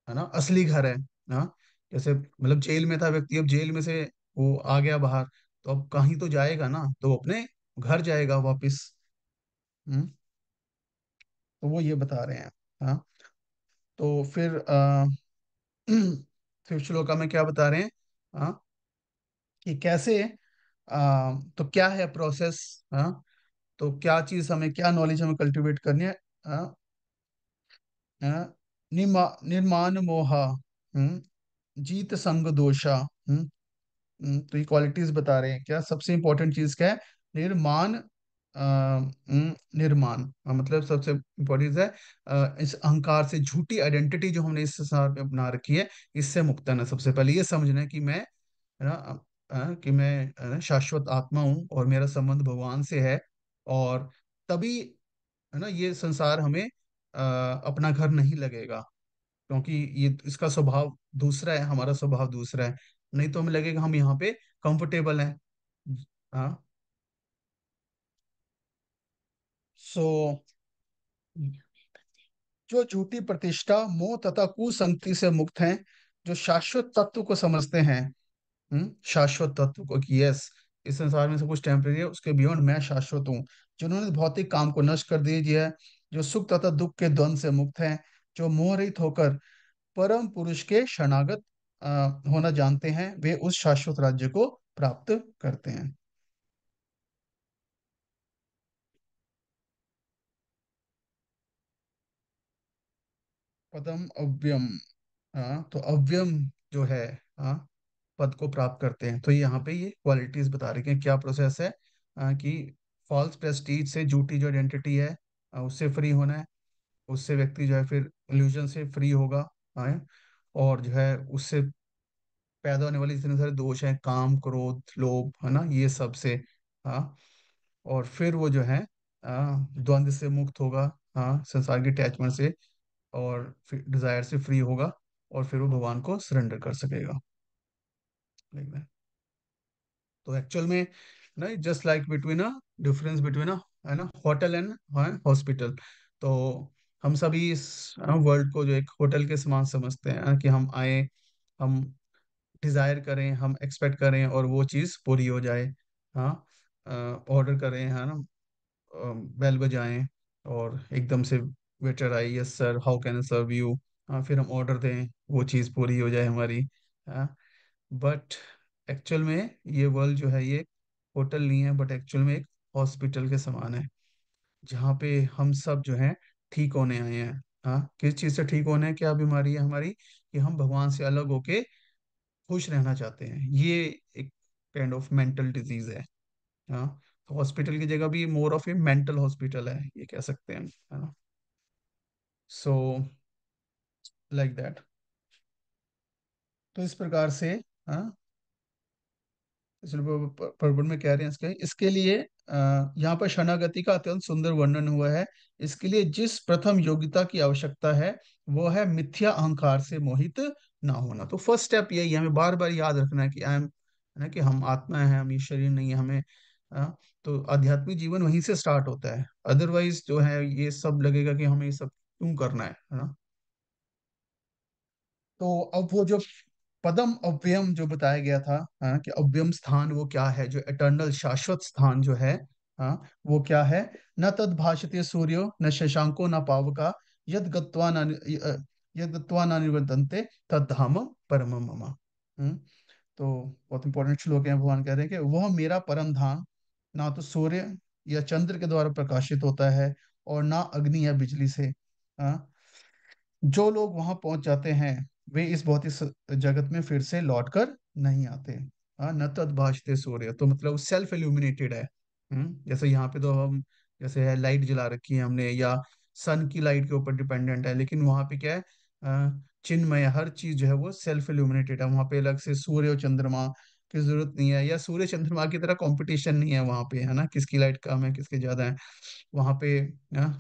है ना, असली घर है। हाँ, जैसे मतलब जेल में था व्यक्ति, अब जेल में से वो आ गया बाहर, तो अब कहीं तो जाएगा ना, तो वो अपने घर जाएगा वापिस। हम्म। तो वो ये बता रहे हैं। हाँ, तो फिर फिर श्लोका में क्या बता रहे हैं, हाँ, कि कैसे, तो क्या है प्रोसेस, हाँ, तो क्या चीज हमें, क्या नॉलेज हमें कल्टीवेट करनी है। हाँ, हाँ, निर्माण मोहा, जीत संग दोषा। तो ये क्वालिटीज बता रहे हैं, क्या सबसे इंपॉर्टेंट चीज क्या है, निर्माण, निर्माण, मतलब सबसे इम्पोर्टेंट है, इस अहंकार से, झूठी आइडेंटिटी जो हमने इस संसार में बना रखी है, इससे मुक्तन है। सबसे पहले ये समझना है कि मैं, है ना, कि मैं, है ना, शाश्वत आत्मा हूँ और मेरा संबंध भगवान से है। और तभी, है ना, ये संसार हमें अपना घर नहीं लगेगा, क्योंकि ये इसका स्वभाव दूसरा है, हमारा स्वभाव दूसरा है। नहीं तो हमें लगेगा हम यहाँ पे कंफर्टेबल हैं। हाँ। सो जो झूठी प्रतिष्ठा, मोह तथा कुसंगति से मुक्त हैं, जो शाश्वत तत्व को समझते हैं, शाश्वत तत्व को, कि यस, इस संसार में सब कुछ टेम्परेरी है, उसके बियॉन्ड मैं शाश्वत हूँ। जिन्होंने भौतिक काम को नष्ट कर दिया है, जो सुख तथा दुख के द्वंद से मुक्त हैं, जो मोह रहित होकर परम पुरुष के शरणागत होना जानते हैं, वे उस शाश्वत राज्य को प्राप्त करते हैं। पदम अव्यम, हाँ, तो अव्यम जो है, हाँ, पद को प्राप्त करते हैं। तो यहाँ पे ये क्वालिटीज बता रहे हैं क्या प्रोसेस है, कि फॉल्स प्रेस्टीज से, झूठी जो आइडेंटिटी है, उससे फ्री होना है। उससे व्यक्ति जो है फिर इल्यूजन से फ्री होगा। हाँ, और जो है उससे पैदा होने वाले इतने सारे दोष हैं, काम, क्रोध, लोभ, है ना, ये सब से। हाँ, और फिर वो जो है, द्वंद्व से मुक्त होगा। हाँ, संसार की अटैचमेंट से, और फिर डिजायर से फ्री होगा, और फिर वो भगवान को सरेंडर कर सकेगा। लाइक, तो एक्चुअल में ना, just like between a, difference between a, है ना, होटल एंड हॉस्पिटल। तो हम सभी इस वर्ल्ड को जो एक होटल के समान समझते हैं, कि हम आए, हम डिजायर करें, हम एक्सपेक्ट करें, और वो चीज़ पूरी हो जाए। हाँ, ऑर्डर करें, है ना, बेल बजाएं, और एकदम से वेटर आए, yes sir, how can I serve you. हाँ, फिर हम ऑर्डर दें, वो चीज़ पूरी हो जाए हमारी। हाँ, बट एक्चुअल में ये वर्ल्ड जो है, ये होटल नहीं है, बट एक्चुअल में एक हॉस्पिटल के समान है, जहाँ पे हम सब जो है ठीक होने आए हैं। हाँ, किस चीज़ से ठीक होने हैं, क्या बीमारी है हमारी, कि हम भगवान से अलग होके खुश रहना चाहते हैं। ये एक काइंड ऑफ मेंटल डिजीज है। हाँ, तो हॉस्पिटल की जगह भी more of A mental hospital है, ये कह सकते हैं, है ना। So like that. तो इस प्रकार से, हाँ, इसलिए प्रबंध में कह रहे हैं, इसके लिए यहाँ पर शरणागति का अत्यंत सुंदर वर्णन हुआ है। इसके लिए जिस प्रथम योग्यता की आवश्यकता है, वो है मिथ्या अहंकार से मोहित ना होना। तो फर्स्ट स्टेप यही है, हमें बार बार याद रखना है कि आई एम, है ना, कि हम आत्मा है, हम ये शरीर नहीं है, हमें, तो आध्यात्मिक जीवन वहीं से स्टार्ट होता है। अदरवाइज जो है ये सब लगेगा कि हमें ये सब क्यों करना है ना। तो अब वो जो पदम अव्ययम जो बताया गया था, हाँ, कि अव्ययम स्थान वो क्या है, जो एटर्नल शाश्वत स्थान जो है, हाँ, वो क्या है, न तद भाषते सूर्यो न शशांको न पावका, यद गत्वा न निवर्तन्ते तद धाम परम मम। तो बहुत इंपॉर्टेंट श्लोक है, भगवान कह रहे हैं कि वह मेरा परम धाम, ना तो सूर्य या चंद्र के द्वारा प्रकाशित होता है, और ना अग्नि या बिजली से। हाँ, जो लोग वहां पहुंच जाते हैं, वे इस भौतिक जगत में फिर से लौटकर नहीं आते। हाँ, न तद भाषते सूर्य, तो मतलब सेल्फ इल्यूमिनेटेड है। जैसे यहाँ पे तो हम, जैसे है लाइट जला रखी है हमने, या सन की लाइट के ऊपर डिपेंडेंट है, लेकिन वहाँ पे क्या है, चिन्मय, हर चीज जो है वो सेल्फ इल्यूमिनेटेड है। वहाँ पे अलग से सूर्य और चंद्रमा की जरूरत नहीं है, या सूर्य चंद्रमा की तरह कंपटीशन नहीं है वहाँ पे, है ना, किसकी लाइट कम है, किसकी ज्यादा है। वहाँ पे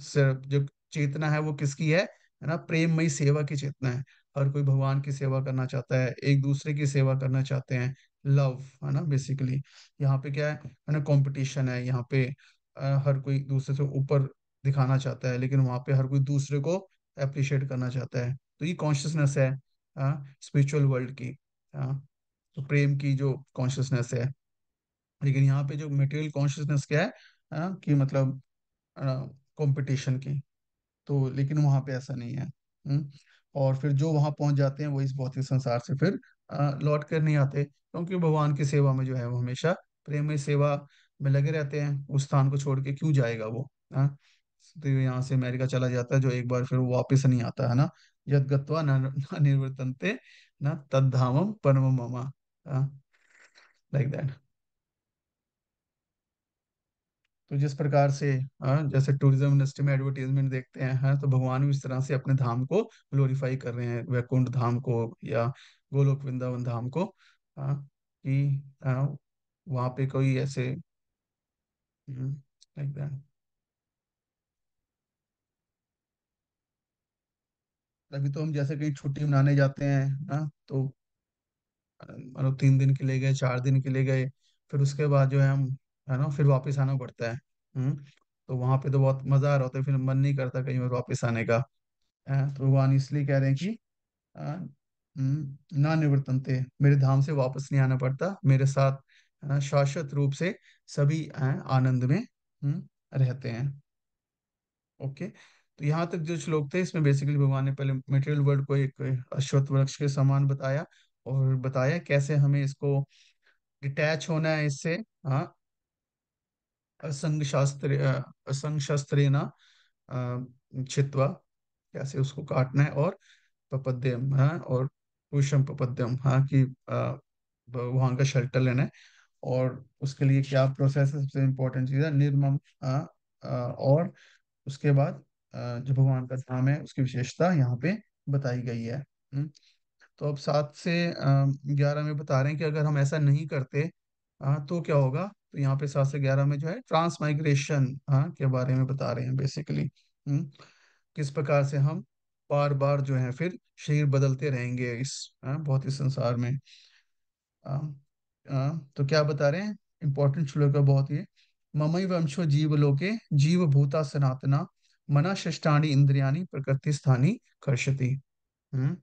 सिर्फ जो चेतना है वो किसकी है, है ना, प्रेममयी सेवा की चेतना है। हर कोई भगवान की सेवा करना चाहता है, एक दूसरे की सेवा करना चाहते हैं। लव, है ना, बेसिकली। यहाँ पे क्या है ना, कंपटीशन है यहाँ पे। हर कोई दूसरे से ऊपर दिखाना चाहता है, लेकिन वहां पे हर कोई दूसरे को अप्रिशिएट करना चाहता है। तो ये कॉन्शियसनेस है स्पिरिचुअल वर्ल्ड की। हाँ, तो प्रेम की जो कॉन्शियसनेस है। लेकिन यहाँ पे जो मटेरियल कॉन्शियसनेस क्या है, कि मतलब कंपटीशन की। तो लेकिन वहां पे ऐसा नहीं है। और फिर जो वहां पहुंच जाते हैं वो इस भौतिक संसार से फिर लौट कर नहीं आते, क्योंकि भगवान की सेवा में जो है वो हमेशा प्रेम में सेवा में लगे रहते हैं। उस स्थान को छोड़ के क्यों जाएगा वो। हाँ, तो यहाँ से अमेरिका चला जाता है जो एक बार फिर वो वापस नहीं आता, है ना। यद गत्वा न निवर्तन्ते न तद्धामम परमम मम। Like that. तो जिस प्रकार से जैसे टूरिज्म इंडस्ट्री में एडवर्टीजमेंट देखते हैं, तो भगवान भी इस तरह से अपने धाम को ग्लोरीफाई कर रहे हैं, वैकुंठ धाम को या गोलोक वृंदावन धाम को। कि वहाँ पे कोई ऐसे लाइक दैट। अभी तो हम जैसे कहीं छुट्टी मनाने जाते हैं, तो मतलब 3 दिन के लिए गए, 4 दिन के लिए गए, फिर उसके बाद जो है हम, है ना, फिर वापस आना पड़ता है। तो वहां पे तो बहुत मजा आ रहा होता है, फिर मन नहीं करता कहीं और वापस आने का। तो भगवान इसलिए कह रहे हैं कि अ, ना निवर्तनते, मेरे धाम से वापस नहीं आना पड़ता, मेरे साथ शाश्वत रूप से सभी आनंद में रहते हैं। ओके। तो यहाँ तक जो श्लोक थे इसमें बेसिकली भगवान ने पहले मटेरियल वर्ल्ड को एक अश्वत्थ वृक्ष के समान बताया, और बताया कैसे हमें इसको डिटैच होना है इससे। हाँ, असंग शास्त्र असंग शस्त्रेण छित्वा, कैसे उसको काटना है, और पपद्यम, हाँ, और पुरुषम पपद्यम, हाँ, कि वहां का शेल्टर लेना है। और उसके लिए क्या प्रोसेस है, सबसे इम्पोर्टेंट चीज है निर्मम। और उसके बाद जो भगवान का धाम है उसकी विशेषता यहाँ पे बताई गई है। तो अब 7 से 11 में बता रहे हैं कि अगर हम ऐसा नहीं करते तो क्या होगा। तो यहाँ पे 7 से 11 में जो है ट्रांसमाइग्रेशन के बारे में बता रहे हैं बेसिकली। किस प्रकार से हम बार बार जो है फिर शरीर बदलते रहेंगे इस भौतिक संसार में। तो क्या बता रहे हैं, इंपॉर्टेंट श्लोक है बहुत ही। ममई वंशो जीव लोके जीव भूता सनातना मना षष्ठानि इंद्रियाणि प्रकृति स्थानी कर्षति। हम्म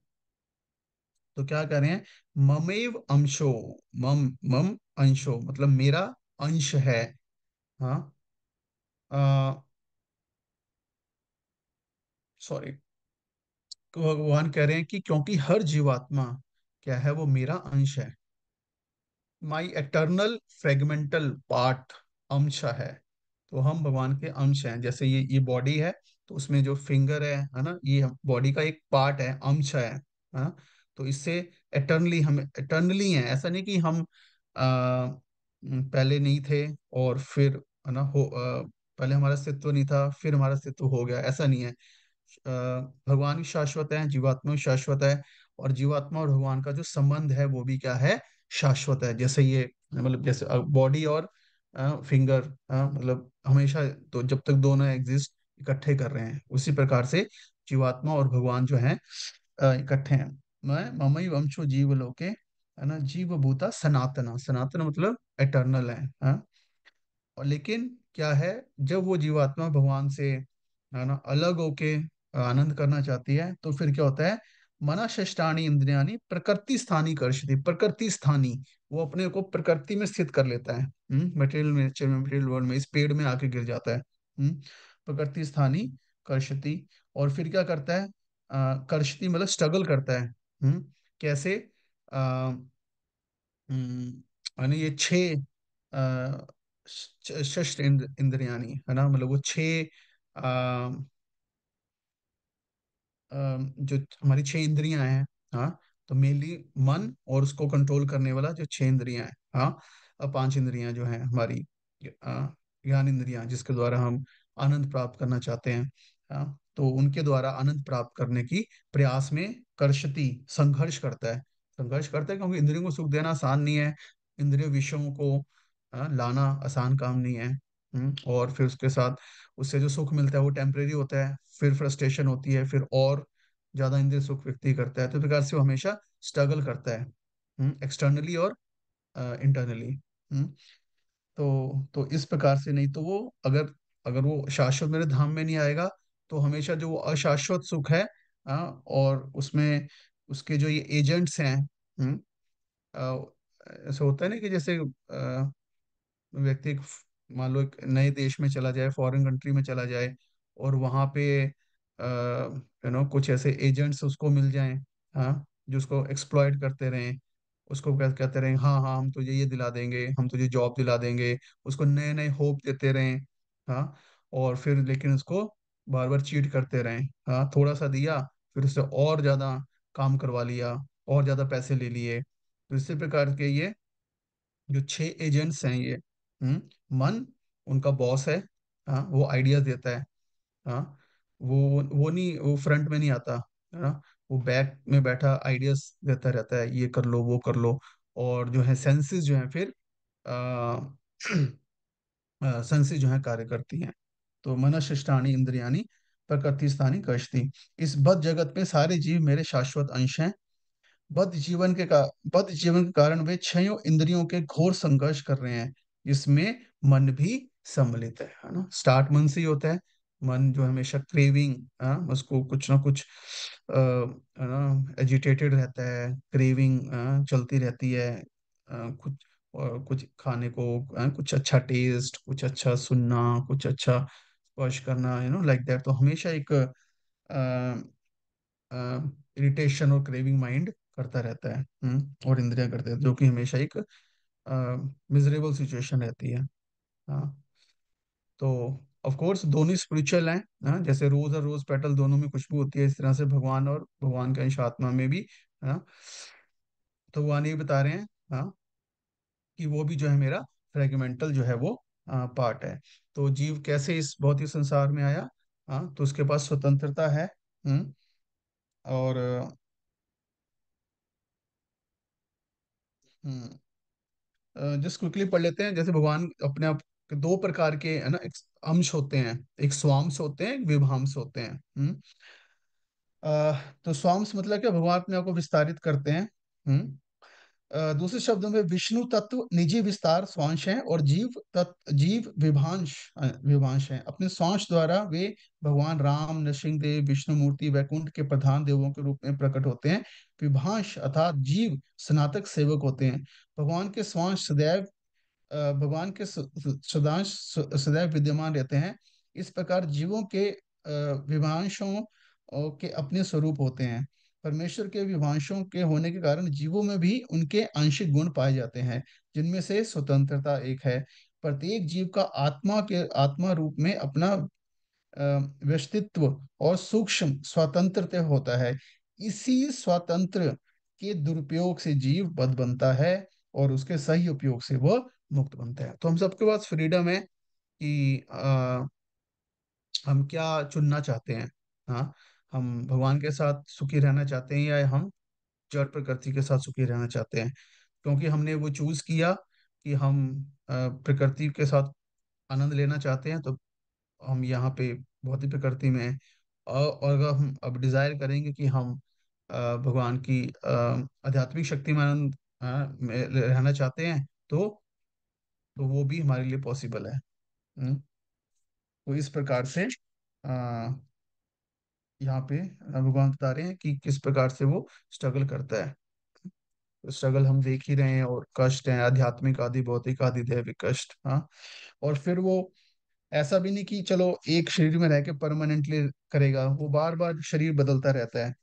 तो क्या कह रहे हैं, ममेव अंशो, मम मम अंशो मतलब मेरा अंश है। हाँ, सॉरी, भगवान कह रहे हैं कि क्योंकि हर जीवात्मा क्या है, वो मेरा अंश है। माई एटर्नल फ्रेगमेंटल पार्ट, अंश है। तो हम भगवान के अंश हैं। जैसे ये बॉडी है, तो उसमें जो फिंगर है ना, ये बॉडी का एक पार्ट है, अंश है। हाँ, तो इससे एटर्नली हम एटर्नली हैं। ऐसा नहीं कि हम पहले नहीं थे और फिर, है ना, पहले हमारा अस्तित्व नहीं था फिर हमारा अस्तित्व हो गया, ऐसा नहीं है। भगवान भी शाश्वत है, जीवात्मा भी शाश्वत है। और जीवात्मा और भगवान का जो संबंध है वो भी क्या है, शाश्वत है। जैसे ये मतलब जैसे बॉडी और फिंगर, मतलब हमेशा, तो जब तक दोनों एग्जिस्ट इकट्ठे कर रहे हैं, उसी प्रकार से जीवात्मा और भगवान जो है इकट्ठे हैं। मैं ममई वंशो जीव लोके, है ना, जीव भूता सनातना, सनातन मतलब एटर्नल है। और लेकिन क्या है, जब वो जीवात्मा भगवान से, है ना, अलग होके आनंद करना चाहती है, तो फिर क्या होता है, मना षष्ठानी इंद्रियानी प्रकृति स्थानी कर्षति, प्रकृति स्थानी, वो अपने को प्रकृति में स्थित कर लेता है। मटेरियल नेचर में, मटेरियल वर्ल्ड में, इस पेड़ में आके गिर जाता है। प्रकृति स्थानी कर्षति। और फिर क्या करता है, कर्षति मतलब स्ट्रगल करता है। कैसे, यानी ये छह षष्ठ इंद्रियानी, है ना, मतलब वो छह जो हमारी 6 इंद्रियां हैं। हाँ, तो मेनली मन और उसको कंट्रोल करने वाला जो 6 इंद्रियां हैं। हाँ, अब 5 इंद्रियां जो हैं हमारी, ज्ञान इंद्रियां, जिसके द्वारा हम आनंद प्राप्त करना चाहते हैं। हाँ, तो उनके द्वारा आनंद प्राप्त करने की प्रयास में कर्षति, संघर्ष करता है। संघर्ष करता है क्योंकि इंद्रियों को सुख देना आसान नहीं है। इंद्रिय विषयों को लाना आसान काम नहीं है। और फिर उसके साथ उससे जो सुख मिलता है वो टेम्परेरी होता है, फिर फ्रस्ट्रेशन होती है, फिर और ज्यादा इंद्रिय सुख व्यक्ति करता है, तो इस प्रकार से वो हमेशा स्ट्रगल करता है, एक्सटर्नली और इंटरनली। तो इस प्रकार से, नहीं तो वो अगर अगर वो शाश्वत मेरे धाम में नहीं आएगा, तो हमेशा जो वो अशाश्वत सुख है, और उसमें उसके जो ये एजेंट्स हैं, ऐसा होता है ना कि जैसे व्यक्ति मान लो एक नए देश में चला जाए, फॉरेन कंट्री में चला जाए, और वहां पे कुछ ऐसे एजेंट्स उसको मिल जाएं, हाँ, जो उसको एक्सप्लॉइट करते रहें, उसको कहते रहें हाँ हाँ हम तुझे ये दिला देंगे, हम तुझे जॉब दिला देंगे, उसको नए नए होप देते रहें, हाँ, और फिर लेकिन उसको बार बार चीट करते रहें, हाँ, थोड़ा सा दिया, फिर उससे और ज्यादा काम करवा लिया, और ज्यादा पैसे ले लिए। तो इसी प्रकार के ये जो 6 एजेंट्स हैं ये, मन उनका बॉस है, हाँ, वो आइडियाज देता है, हाँ, वो नहीं, वो फ्रंट में नहीं आता, है ना, वो बैक में बैठा आइडियाज देता रहता है, ये कर लो वो कर लो। और जो है सेंसेस जो है फिर सेंसेस जो है कार्य करती हैं। तो मनशिष्टानी इंद्रियानी प्रकृति स्थानी कष्टि। इस बद्ध जगत में सारे जीव मेरे शाश्वत अंश हैं। बद्ध जीवन के कारण वे छयों इंद्रियों के घोर संघर्ष कर रहे हैं, जिसमें मन भी सम्मिलित है ना। स्टार्ट मन से ही होता है। मन जो हमेशा क्रेविंग, उसको कुछ ना कुछ है ना, एजिटेटेड रहता है, क्रेविंग चलती रहती है, कुछ और कुछ खाने को, कुछ अच्छा टेस्ट, कुछ अच्छा सुनना, कुछ अच्छा स्पर्श करना, लाइक दैट। तो हमेशा एक इरिटेशन और क्रेविंग माइंड करता रहता है, और इंद्रियां करते हैं, जो कि हमेशा एक मिजरेबल सिचुएशन रहती है। हाँ, तो ऑफ कोर्स दोनों स्पिरिचुअल हैं, हाँ, जैसे रोज और रोज पेटल दोनों में खुशबू होती है, इस तरह से भगवान और भगवान का अंश आत्मा में भी, हाँ। तो भगवान ये बता रहे हैं, हाँ, कि वो भी जो है मेरा फ्रेगमेंटल जो है वो पार्ट है। तो जीव कैसे इस भौतिक संसार में आया, हाँ, तो उसके पास स्वतंत्रता है, और जस्ट क्विकली पढ़ लेते हैं। जैसे भगवान अपने आप के दो प्रकार के, है ना, एक अंश होते हैं, एक स्वांश होते हैं, एक विभांश होते हैं। तो स्वांश मतलब क्या, भगवान अपने आप को विस्तारित करते हैं। दूसरे शब्दों में विष्णु तत्व निजी विस्तार स्वांश है, और जीव विभांश है। अपने स्वांश द्वारा वे भगवान राम, नरसिंह, विष्णु मूर्ति, वैकुंठ के प्रधान देवों के रूप में प्रकट होते हैं। विभांश अर्थात जीव स्नातक सेवक होते हैं। भगवान के स्वांश सदैव भगवान के सदांश सदैव विद्यमान रहते हैं। इस प्रकार जीवों के विभांशों के अपने स्वरूप होते हैं। परमेश्वर के विभांशों के होने के कारण जीवों में भी उनके आंशिक गुण पाए जाते हैं, जिनमें से स्वतंत्रता एक है। प्रत्येक जीव का आत्मा रूप में अपना अ, व्यक्तित्व और सूक्ष्म स्वतंत्रता होता है। इसी स्वतंत्र के दुरुपयोग से जीव बद्ध बनता है, और उसके सही उपयोग से वह मुक्त बनता है। तो हम सबके पास फ्रीडम है कि हम क्या चुनना चाहते हैं। हाँ, हम भगवान के साथ सुखी रहना चाहते हैं, या हम जड़ प्रकृति के साथ सुखी रहना चाहते हैं। क्योंकि हमने वो चूज किया कि हम प्रकृति के साथ आनंद लेना चाहते हैं, तो हम यहाँ पे भौतिक प्रकृति में हैं। और अगर हम अब डिजायर करेंगे कि हम भगवान की आध्यात्मिक शक्ति में आनंद में रहना चाहते हैं, तो वो भी हमारे लिए पॉसिबल है। तो इस प्रकार से यहाँ पे भगवान बता रहे हैं कि किस प्रकार से वो स्ट्रगल करता है। स्ट्रगल हम देख ही रहे हैं, और कष्ट है, आध्यात्मिक आदि, भौतिक आदि, दैविक कष्ट, हाँ। और फिर वो ऐसा भी नहीं कि चलो एक शरीर में रह के परमानेंटली करेगा, वो बार बार शरीर बदलता रहता है।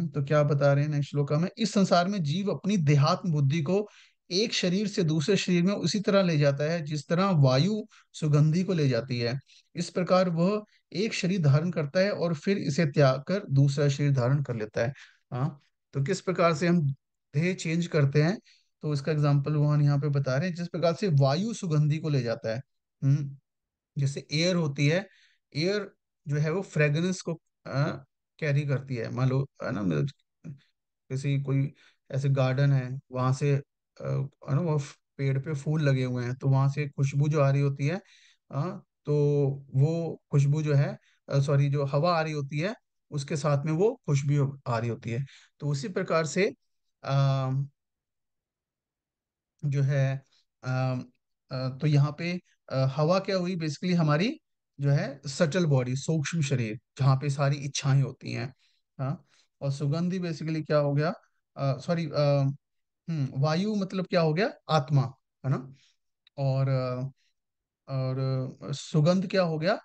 तो क्या बता रहे हैं नेक्स्ट श्लोका में, इस संसार में जीव अपनी देहात्म बुद्धि को एक शरीर से दूसरे शरीर में उसी तरह ले जाता है, जिस तरह वायु सुगंधि को ले जाती है। इस प्रकार वह एक शरीर धारण करता है, और फिर इसे त्याग कर दूसरा शरीर धारण कर लेता है। हाँ, तो किस प्रकार से हम देह चेंज करते हैं, तो इसका एग्जाम्पल वहां यहाँ पे बता रहे हैं, जिस प्रकार से वायु सुगंधि को ले जाता है। जैसे एयर होती है, एयर जो है वो फ्रेग्रेंस को कैरी करती है। मान लो, है ना, मतलब किसी कोई ऐसे गार्डन है, वहां से है ना, वो पेड़ पे फूल लगे हुए हैं, तो वहां से खुशबू जो आ रही होती है, तो वो खुशबू जो है, सॉरी, जो हवा आ रही होती है, उसके साथ में वो खुशबू आ रही होती है। तो उसी प्रकार से आ, जो है तो यहाँ पे हवा क्या हुई बेसिकली हमारी जो है सटल बॉडी, सूक्ष्म शरीर, जहाँ पे सारी इच्छाएं होती हैं। हाँ। और सुगंधी बेसिकली क्या हो गया, सॉरी, वायु मतलब क्या हो गया, आत्मा, है ना। और सुगंध क्या हो गया,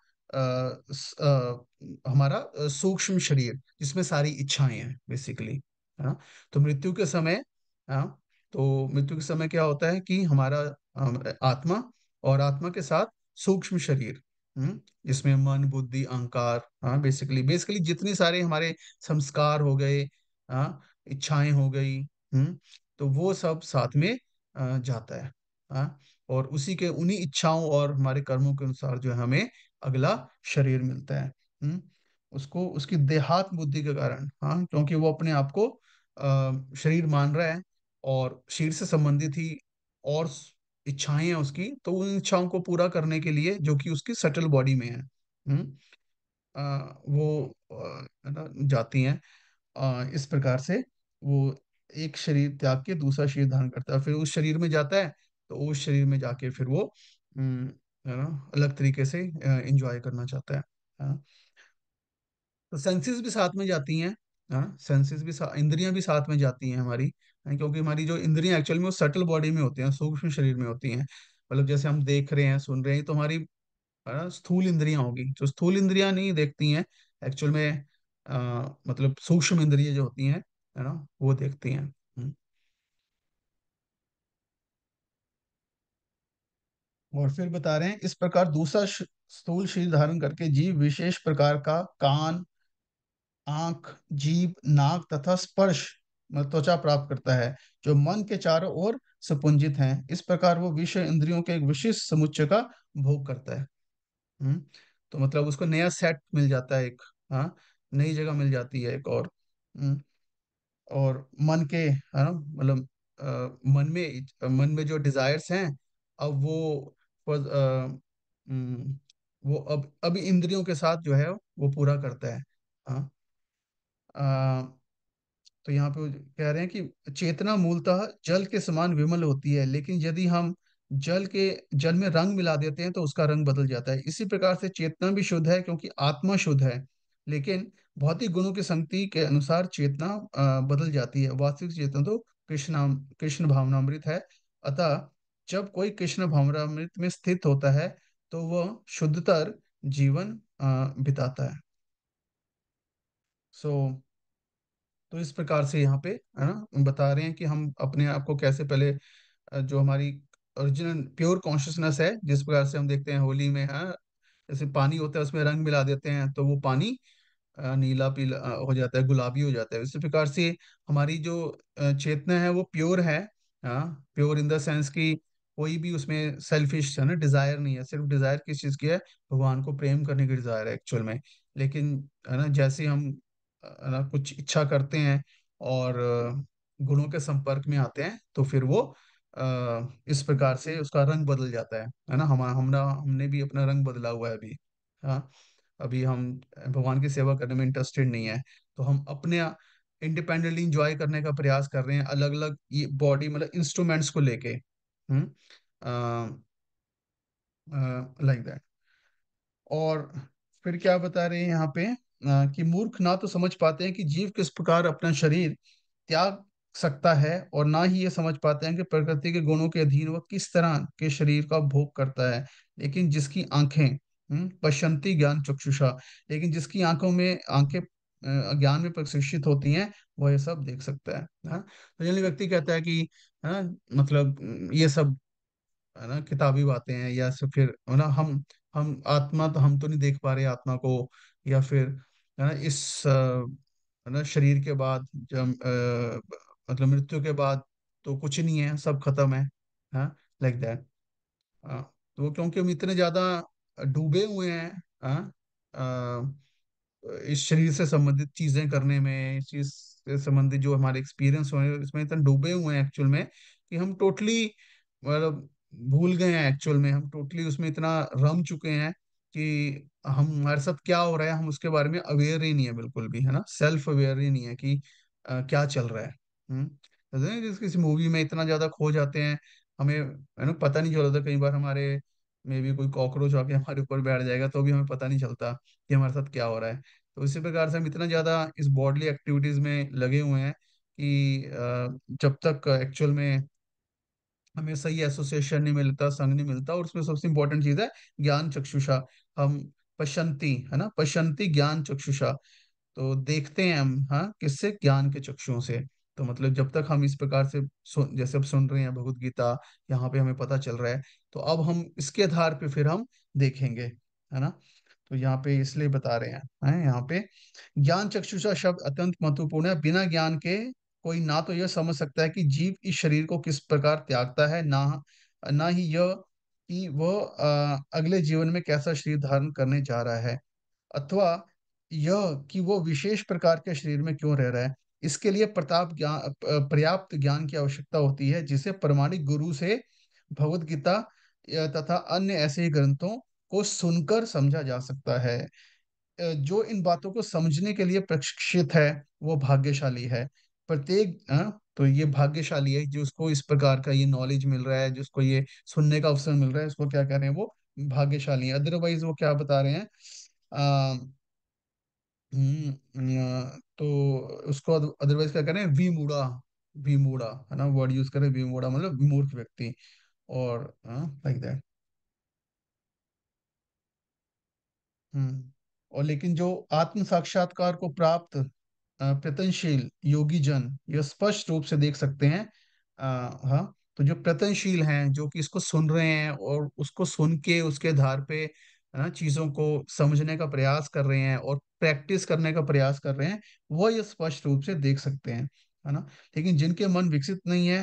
हमारा सूक्ष्म शरीर जिसमें सारी इच्छाएं हैं बेसिकली, है ना। तो मृत्यु के समय, हाँ, तो मृत्यु के समय क्या होता है कि हमारा आत्मा, और आत्मा के साथ सूक्ष्म शरीर, जिसमें मन बुद्धि अहंकार, हाँ, बेसिकली बेसिकली जितने सारे हमारे संस्कार हो गए, हाँ, इच्छाएं हो गई, तो वो सब साथ में जाता है। हाँ। और उसी के उन्हीं इच्छाओं और हमारे कर्मों के अनुसार जो है हमें अगला शरीर मिलता है। उसको उसकी देहात बुद्धि के कारण, हाँ, क्योंकि वो अपने आप को शरीर मान रहा है, और शरीर से संबंधित ही और इच्छाएं हैं उसकी, तो उन इच्छाओं को पूरा करने के लिए जो कि उसकी सटल बॉडी में है, वो है ना, जाती हैं। इस प्रकार से वो एक शरीर त्याग के दूसरा शरीर धारण करता है, फिर उस शरीर में जाता है। तो उस शरीर में जाके फिर वो अम, है ना, अलग तरीके से एंजॉय करना चाहता है। हाँ। तो सेंसेस भी साथ में जाती हैं। हाँ, सेंसेस भी इंद्रियां भी साथ में जाती हैं हमारी, क्योंकि हमारी जो इंद्रियां एक्चुअल में वो सटल बॉडी में होती हैं, सूक्ष्म शरीर में होती हैं। मतलब जैसे हम देख रहे हैं सुन रहे हैं, तो हमारी स्थूल इंद्रियां होगी, जो स्थूल इंद्रियां नहीं देखती हैं एक्चुअल में, मतलब सूक्ष्म इंद्रियां जो होती हैं, है ना, वो देखती हैं। और फिर बता रहे हैं, इस प्रकार दूसरा स्थूल शरीर धारण करके जीव विशेष प्रकार का कान, आंख, जीभ, नाक तथा स्पर्श मतलब त्वचा प्राप्त करता है, जो मन के चारों ओर सुपुंजित हैं। इस प्रकार वो विषय इंद्रियों के एक विशिष्ट समुच्चय का भोग करता है। हम्म। तो मतलब उसको नया सेट मिल जाता है एक, हाँ, नई जगह मिल जाती है एक और। और मन के, है ना, मतलब मन में जो डिजायर्स हैं, अब वो अब इंद्रियों के साथ जो है वो पूरा करता है। हाँ। तो यहाँ पे वो कह रहे हैं कि चेतना मूलतः जल के समान विमल होती है, लेकिन यदि हम जल में रंग मिला देते हैं तो उसका रंग बदल जाता है। इसी प्रकार से चेतना भी शुद्ध है क्योंकि आत्मा शुद्ध है, लेकिन भौतिक गुणों की संगति के अनुसार चेतना बदल जाती है। वास्तविक चेतना तो कृष्ण भावनामृत है। अतः जब कोई कृष्ण भावनामृत में स्थित होता है तो वह शुद्धतर जीवन बिताता है। सो तो इस प्रकार से यहाँ पे, है ना, बता रहे हैं कि हम अपने आप को कैसे पहले जो हमारी ओरिजिनल प्योर कॉन्शियसनेस है, जिस प्रकार से हम देखते हैं होली में, हाँ, जैसे पानी होता है उसमें रंग मिला देते हैं तो वो पानी नीला पीला हो जाता है, गुलाबी हो जाता है। इसी प्रकार से हमारी जो चेतना है वो प्योर है। हाँ, प्योर इन द सेंस कि कोई भी उसमें सेल्फिश, है ना, डिजायर नहीं है। सिर्फ डिजायर किस चीज की है, भगवान को प्रेम करने की डिजायर है एक्चुअल में। लेकिन है ना, जैसे हम है ना कुछ इच्छा करते हैं और गुणों के संपर्क में आते हैं, तो फिर वो इस प्रकार से उसका रंग बदल जाता है ना। हमने भी अपना रंग बदला हुआ है अभी। हाँ। अभी हम भगवान की सेवा करने में इंटरेस्टेड नहीं है, तो हम अपने इंडिपेंडेंटली इंजॉय करने का प्रयास कर रहे हैं, अलग अलग ये बॉडी मतलब इंस्ट्रूमेंट्स को लेके। Like that. और फिर क्या बता रहे हैं यहाँ पे, कि मूर्ख ना तो समझ पाते हैं कि जीव किस प्रकार अपना शरीर त्याग सकता है, और ना ही ये समझ पाते हैं कि प्रकृति के गुणों के अधीन वह किस तरह के शरीर का भोग करता है। लेकिन जिसकी आंखें, पश्यन्ति ज्ञान चक्षुषा, लेकिन जिसकी आंखें ज्ञान में प्रशिक्षित होती हैं, वह ये सब देख सकता है। हाँ? तो जनरली व्यक्ति कहता है कि, है ना, मतलब ये सब, है ना, किताबी बातें हैं, या फिर है ना, हम आत्मा तो हम तो नहीं देख पा रहे आत्मा को, या फिर है ना है ना शरीर के बाद जब मतलब मृत्यु के बाद तो कुछ नहीं है, सब खत्म है। हाँ, लाइक दैट। तो वो क्योंकि हम इतने ज्यादा डूबे हुए हैं, हाँ, इस शरीर से संबंधित चीजें करने में, इस चीज से संबंधित जो हमारे एक्सपीरियंस हुए हैं इसमें इतना डूबे हुए हैं एक्चुअल में, कि हम टोटली मतलब भूल गए हैं एक्चुअल में, हम टोटली उसमें इतना रम चुके हैं कि हम हमारे साथ क्या हो रहा है हम उसके बारे में अवेयर ही नहीं है बिल्कुल भी, है ना, सेल्फ अवेयर ही नहीं है कि क्या चल रहा है। जैसे ना किसी मूवी में इतना ज्यादा खो जाते हैं, हमें है ना पता नहीं चलता, कई बार हमारे में भी कोई कॉकरोच आके हमारे ऊपर बैठ जाएगा तो भी हमें पता नहीं चलता कि हमारे साथ क्या हो रहा है। तो इसी प्रकार से हम इतना ज्यादा इस बॉडली एक्टिविटीज में लगे हुए हैं कि जब तक एक्चुअल में हमें सही एसोसिएशन नहीं मिलता, संग नहीं मिलता, और उसमें सबसे इंपॉर्टेंट चीज है ज्ञान चक्षुषा। हम पश्यंती, है ना, पश्यंती ज्ञान चक्षुषा, तो देखते हैं हम, हाँ, किससे, ज्ञान के चक्षुओं से। तो मतलब जब तक हम इस प्रकार से जैसे अब सुन रहे हैं भगवत गीता, यहाँ पे हमें पता चल रहा है, तो अब हम इसके आधार पे फिर हम देखेंगे, है ना। तो यहाँ पे इसलिए बता रहे हैं यहाँ पे ज्ञान चक्षुषा शब्द अत्यंत महत्वपूर्ण है। बिना ज्ञान के कोई ना तो यह समझ सकता है कि जीव इस शरीर को किस प्रकार त्यागता है, ना ना ही यह कि वह अगले जीवन में कैसा शरीर धारण करने जा रहा है, अथवा यह कि वो विशेष प्रकार के शरीर में क्यों रह रहा है। इसके लिए पर्याप्त ज्ञान की आवश्यकता होती है, जिसे प्रमाणिक गुरु से भगवत गीता तथा अन्य ऐसे ही ग्रंथों को सुनकर समझा जा सकता है। जो इन बातों को समझने के लिए प्रशिक्षित है वो भाग्यशाली है। प्रत्येक तो ये भाग्यशाली है जिसको इस प्रकार का ये नॉलेज मिल रहा है, जिसको ये सुनने का अवसर मिल रहा है, इसको क्या कह रहे हैं, वो भाग्यशाली है। अदरवाइज वो क्या बता रहे हैं, तो उसको अदरवाइज क्या करें, विमूढ़ा, विमूढ़ा, है ना, वर्ड यूज करें विमूढ़ा, मतलब मूर्ख व्यक्ति, और लाइक दैट। हम्म और लेकिन जो आत्म साक्षात्कार को प्राप्त प्रयत्नशील योगी जन यह स्पष्ट रूप से देख सकते हैं। हाँ, तो जो प्रयत्नशील हैं, जो कि इसको सुन रहे हैं और उसको सुन के उसके आधार पे चीजों को समझने का प्रयास कर रहे हैं और प्रैक्टिस करने का प्रयास कर रहे हैं, वो ये स्पष्ट रूप से देख सकते हैं, है ना। लेकिन जिनके मन विकसित नहीं है,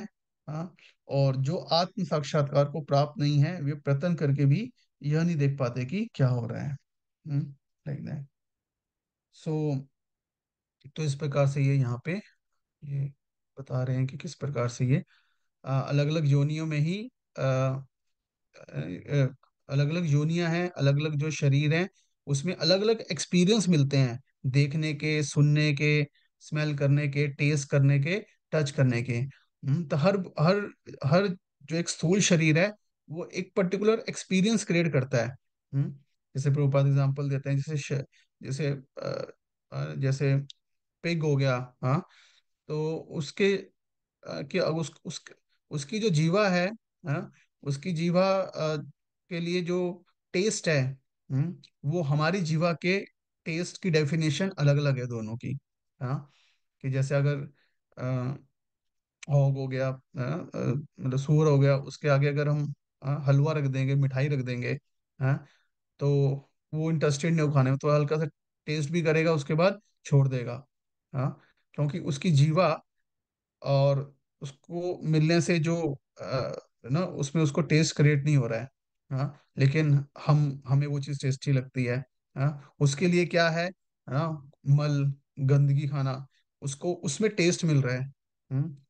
हाँ, और जो आत्म साक्षात्कार को प्राप्त नहीं है, वे प्रयत्न करके भी यह नहीं देख पाते कि क्या हो रहा है। Like that. सो तो इस प्रकार से ये यहाँ पे ये बता रहे हैं कि किस प्रकार से ये अलग अलग योनियों में ही अलग अलग योनियां हैं, अलग अलग जो शरीर हैं, उसमें अलग अलग एक्सपीरियंस मिलते हैं, देखने के, सुनने के, स्मेल करने के, टेस्ट करने के, टच करने के। तो हर हर हर जो एक स्थूल शरीर है वो एक पर्टिकुलर एक्सपीरियंस क्रिएट करता है। जैसे प्रभुपाद एग्जांपल देते हैं, जैसे जैसे पिग हो गया, हाँ, तो उसके कि अब उसकी जो जीवा है, हाँ, उसकी जीवा के लिए जो टेस्ट है, वो हमारी जीवा के टेस्ट की डेफिनेशन अलग अलग है दोनों की। हाँ, कि जैसे अगर हॉग हो गया, मतलब सूअर हो गया, उसके आगे अगर हम हलवा रख देंगे, मिठाई रख देंगे, हाँ, तो वो इंटरेस्टेड नहीं हो खाने में, तो हल्का सा टेस्ट भी करेगा, उसके बाद छोड़ देगा। हाँ, क्योंकि उसकी जीवा और उसको मिलने से जो ना उसमें उसको टेस्ट क्रिएट नहीं हो रहा है। हाँ, लेकिन हम हमें वो चीज़ टेस्टी लगती है। हाँ, उसके लिए क्या है, हाँ, मल, गंदगी खाना, उसको उसमें टेस्ट मिल रहा है।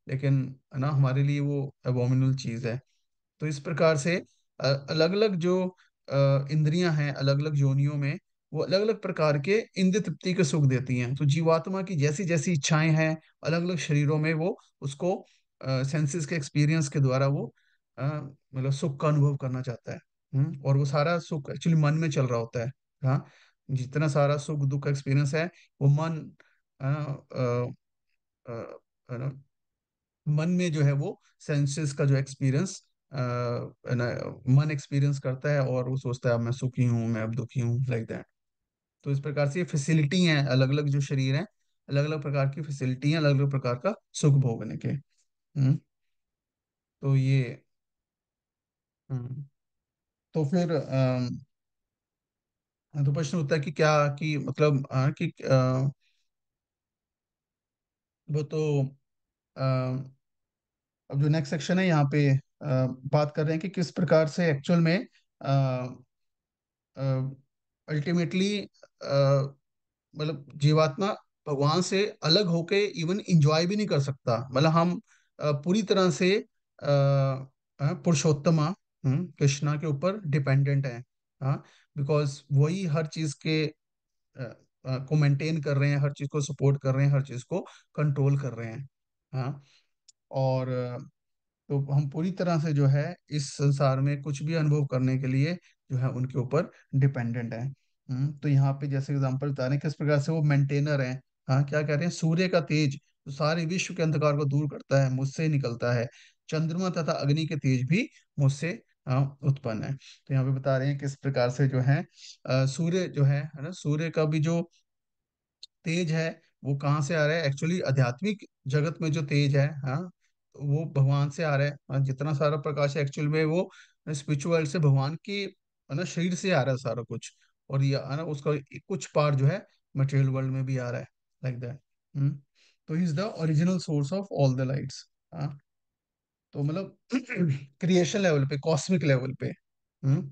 लेकिन है ना हमारे लिए वो अबोमिनल चीज़ है। तो इस प्रकार से अलग अलग जो इंद्रियां हैं अलग अलग योनियों में, वो अलग अलग प्रकार के इंद्रिय तृप्ति के सुख देती हैं। तो जीवात्मा की जैसी जैसी इच्छाएं हैं अलग अलग शरीरों में, वो उसको सेंसेस के एक्सपीरियंस के द्वारा वो मतलब सुख का अनुभव करना चाहता है। और वो सारा सुख एक्चुअली मन में चल रहा होता है। हाँ, जितना सारा सुख दुख का एक्सपीरियंस है वो मन अ, अ, है ना, मन में जो है वो सेंसेस का जो एक्सपीरियंस मन एक्सपीरियंस करता है, और वो सोचता है अब मैं सुखी हूँ, मैं अब दुखी हूँ, लाइक दैट। तो इस प्रकार से ये फैसिलिटी हैं, अलग अलग जो शरीर हैं अलग अलग प्रकार की फैसिलिटी हैं, अलग अलग प्रकार का सुख भोगने के। हम्म तो ये हम्म तो फिर तो प्रश्न होता है कि क्या, कि मतलब कि वो तो अब जो नेक्स्ट सेक्शन है यहाँ पे बात कर रहे हैं कि किस प्रकार से एक्चुअल में अल्टीमेटली मतलब जीवात्मा भगवान से अलग होके इवन इंजॉय भी नहीं कर सकता। मतलब हम पूरी तरह से पुरुषोत्तमा कृष्णा के ऊपर डिपेंडेंट है। हाँ, बिकॉज वही हर चीज के को मेंटेन कर रहे हैं, हर चीज को सपोर्ट कर रहे हैं, हर चीज को कंट्रोल कर रहे हैं। हाँ। और तो हम पूरी तरह से जो है इस संसार में कुछ भी अनुभव करने के लिए जो है उनके ऊपर डिपेंडेंट है। तो यहाँ पे जैसे एग्जांपल बता रहे हैं किस प्रकार से वो मेंटेनर हैं। हाँ, क्या कह रहे हैं, सूर्य का तेज तो सारे विश्व के अंधकार को दूर करता है, मुझसे ही निकलता है। चंद्रमा तथा अग्नि के तेज भी मुझसे उत्पन्न है। तो यहाँ पे बता रहे हैं किस प्रकार से जो है सूर्य जो है ना, सूर्य का भी जो तेज है वो कहाँ से आ रहा है, एक्चुअली आध्यात्मिक जगत में जो तेज है, हाँ, तो वो भगवान से आ रहा है। जितना सारा प्रकाश है एक्चुअल में वो स्पिरिचुअल से भगवान के है ना शरीर से आ रहा है सारा कुछ। और ये है ना उसका कुछ पार्ट जो है मटेरियल वर्ल्ड में भी आ रहा है, लाइक दैट। तो he is the original source of all the lights. हाँ, तो मतलब क्रिएशन लेवल पे, कॉस्मिक लेवल पे। हम्म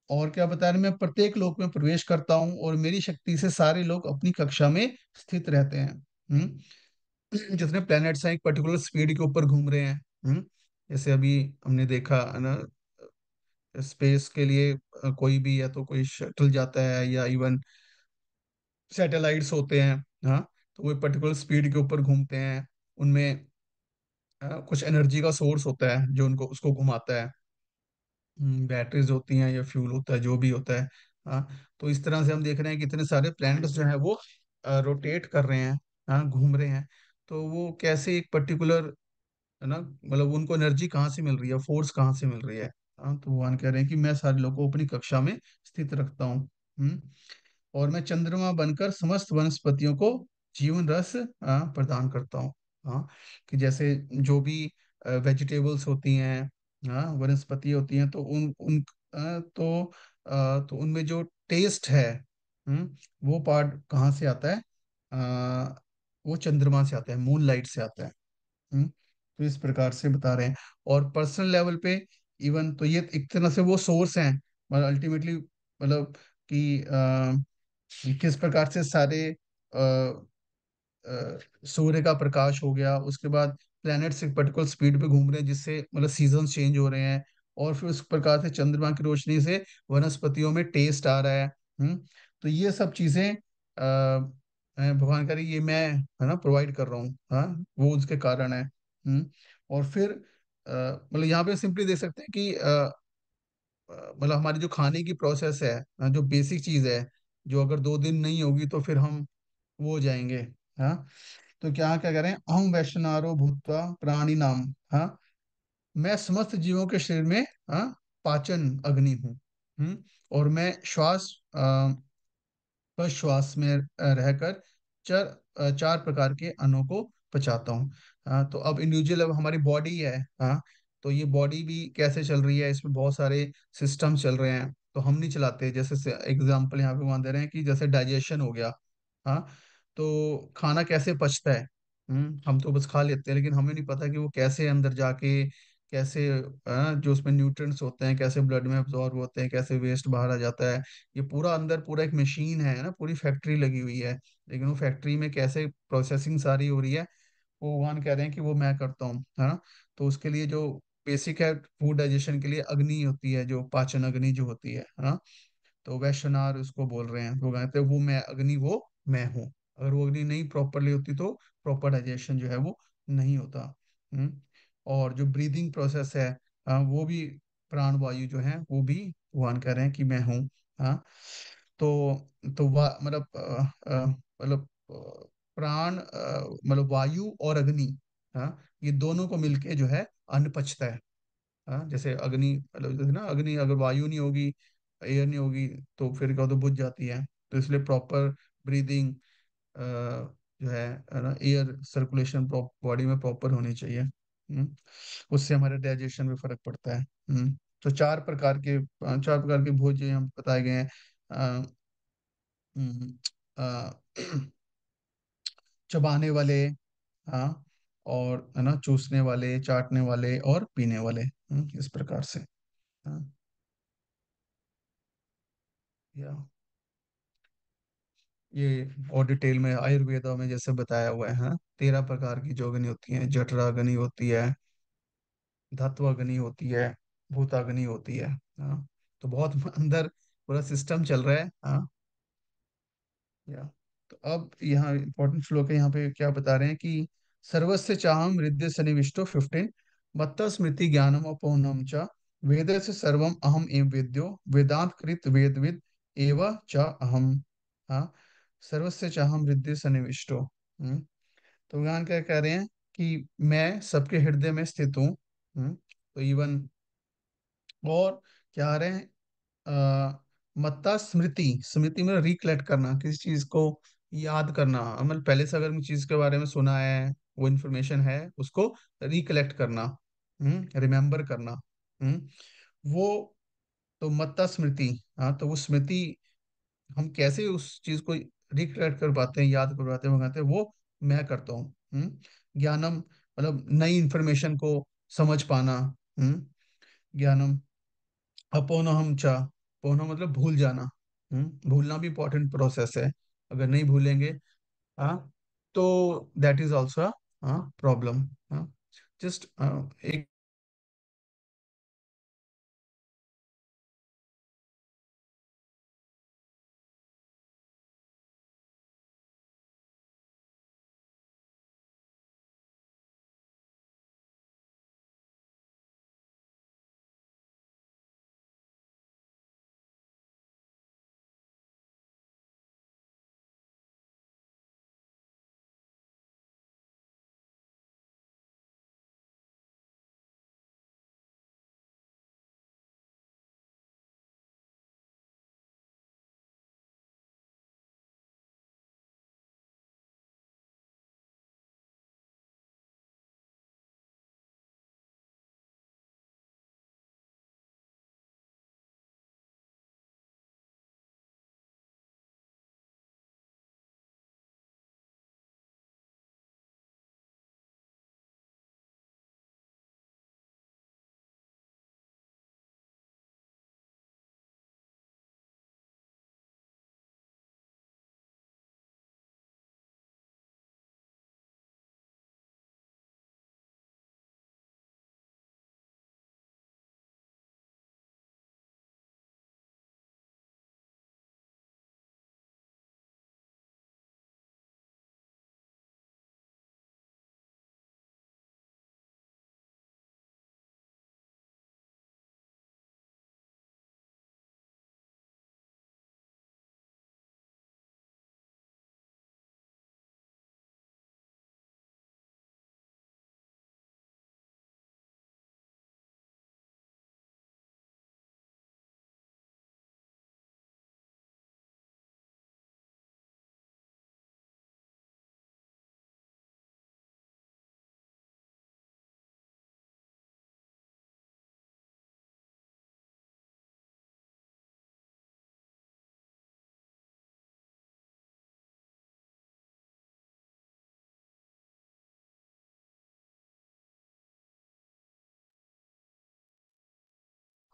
और क्या बता रहे, मैं प्रत्येक लोक में प्रवेश करता हूँ और मेरी शक्ति से सारे लोग अपनी कक्षा में स्थित रहते हैं। जितने प्लैनेट्स हैं एक पर्टिकुलर स्पीड के ऊपर घूम रहे हैं। जैसे अभी हमने देखा है ना, स्पेस के लिए कोई भी या तो कोई शटल जाता है या इवन सैटेलाइट्स होते हैं। हाँ, तो वो पर्टिकुलर स्पीड के ऊपर घूमते हैं। उनमें कुछ एनर्जी का सोर्स होता है जो उनको उसको घुमाता है। बैटरीज होती हैं या फ्यूल होता है, जो भी होता है। हाँ, तो इस तरह से हम देख रहे हैं कि इतने सारे प्लैनेट्स जो है वो रोटेट कर रहे हैं, हाँ, घूम रहे हैं। तो वो कैसे एक पर्टिकुलर है ना, मतलब उनको एनर्जी कहाँ से मिल रही है, फोर्स कहाँ से मिल रही है। हाँ, तो भगवान कह रहे हैं कि मैं सारे लोगों को अपनी कक्षा में स्थित रखता हूँ। और मैं चंद्रमा बनकर समस्त वनस्पतियों को जीवन रस प्रदान करता हूँ। हाँ, कि जैसे जो भी वेजिटेबल्स होती हैं, हाँ, वनस्पति होती हैं, तो उन उन तो उनमें जो टेस्ट है, वो पार्ट कहाँ से आता है, वो चंद्रमा से आता है, मून लाइट से आता है। तो इस प्रकार से बता रहे हैं। और पर्सनल लेवल पे इवन तो ये एक तरह से वो सोर्स हैं, मतलब अल्टीमेटली मतलब कि किस प्रकार से सारे सूर्य का प्रकाश हो गया, उसके बाद प्लैनेट्स एक पर्टिकुलर स्पीड पे घूम रहे हैं जिससे मतलब सीजन चेंज हो रहे हैं। और फिर उस प्रकार से चंद्रमा की रोशनी से वनस्पतियों में टेस्ट आ रहा है। तो ये सब चीजें भगवान करे ये मैं है ना प्रोवाइड कर रहा हूँ, हाँ, वो उसके कारण है। और फिर मतलब यहाँ पे सिंपली देख सकते हैं कि मतलब हमारी जो खाने की प्रोसेस है, जो बेसिक चीज है, जो अगर 2 दिन नहीं होगी तो फिर हम वो हो जाएंगे। हाँ, तो क्या क्या करें, अहम वैश्वानरो भूत्वा प्राणी नाम। हाँ, मैं समस्त जीवों के शरीर में हाँ पाचन अग्नि हूँ। और मैं श्वास पर श्वास में रहकर चार प्रकार के अन्नों को पचाता हूँ। हाँ, तो अब इंडिविजुअल, अब हमारी बॉडी है। हाँ, तो ये बॉडी भी कैसे चल रही है, इसमें बहुत सारे सिस्टम चल रहे हैं, तो हम नहीं चलाते। जैसे एग्जांपल यहाँ पे मान दे रहे हैं कि जैसे डाइजेशन हो गया। हाँ, तो खाना कैसे पचता है, हम तो बस खा लेते हैं, लेकिन हमें नहीं पता कि वो कैसे अंदर जाके कैसे जो उसमें न्यूट्रिएंट्स होते हैं कैसे ब्लड में अब्जॉर्ब होते हैं, कैसे वेस्ट बाहर आ जाता है। ये पूरा अंदर पूरा एक मशीन है ना, पूरी फैक्ट्री लगी हुई है। लेकिन वो फैक्ट्री में कैसे प्रोसेसिंग सारी हो रही है, वो भगवान कह रहे हैं कि वो मैं करता हूँ, है ना। तो उसके लिए जो बेसिक है फूड डाइजेशन के लिए अग्नि होती है, जो पाचन अग्नि जो होती है ना। तो वैश्वनार उसको बोल रहे हैं, वो कहते हैं वो मैं अग्नि, वो मैं हूँ। अगर वो अग्नि नहीं प्रॉपरली होती तो प्रॉपर डाइजेशन जो है वो नहीं होता। और जो ब्रीदिंग प्रोसेस है, वो भी प्राण वायु जो है वो भी भगवान कह रहे हैं कि मैं हूँ। हाँ, तो मतलब मतलब प्राण मतलब वायु और अग्नि, हाँ, ये दोनों को मिलके जो है अन्न पचता है। हाँ, जैसे अग्नि मतलब जैसे ना, अग्नि अगर वायु नहीं होगी, एयर नहीं होगी, तो फिर क्या होता है, बुझ जाती है। तो इसलिए प्रॉपर ब्रीदिंग जो है ना, एयर सर्कुलेशन बॉडी में प्रॉपर होनी चाहिए। उससे हमारे डाइजेशन में फर्क पड़ता है। तो चार प्रकार के भोज्य हम बताए गए हैं। अ, हम्म, अ, चबाने वाले, हाँ, और है ना चूसने वाले, चाटने वाले और पीने वाले। इस प्रकार से। हाँ, या ये और डिटेल में आयुर्वेदा में जैसे बताया हुआ है, हाँ, 13 प्रकार की जो अग्नि होती है, जठराग्नि होती है, धात्वाग्नि होती है, भूताग्नि होती है। हाँ, तो बहुत अंदर पूरा सिस्टम चल रहा है। हाँ। या तो अब यहाँ इंपॉर्टेंट श्लोक है, यहाँ पे क्या बता रहे हैं कि सर्वस्य चाहम हृदय सन्निविष्टो 15, मत्त स्मृति ज्ञानम अपौनम च, वेद से सर्वम अहम एव वेद्यो, वेदांत कृत वेदविद एव च अहम। हाँ। सर्वस्य चाहम हृदय सन्निविष्टो। तो भगवान क्या कह रहे हैं कि मैं सबके हृदय में स्थित हूँ। तो इवन और क्या आ रहे हैं, मत्ता स्मृति, स्मृति में रिकलेक्ट करना, किसी चीज को याद करना, मतलब पहले से अगर चीज के बारे में सुना है, वो इन्फॉर्मेशन है, उसको रिकलेक्ट करना, रिमेम्बर करना। वो तो मत्ता स्मृति। हाँ, तो वो स्मृति हम कैसे उस चीज को रिकलेक्ट कर पाते हैं, याद कर पाते हैं, भगाते हैं, वो मैं करता हूँ। ज्ञानम मतलब नई इंफॉर्मेशन को समझ पाना। ज्ञानम अपोनहम चा, पोनो मतलब भूल जाना। भूलना भी इंपॉर्टेंट प्रोसेस है, अगर नहीं भूलेंगे, हाँ, तो दैट इज ऑल्सो प्रॉब्लम। हाँ। जस्ट एक।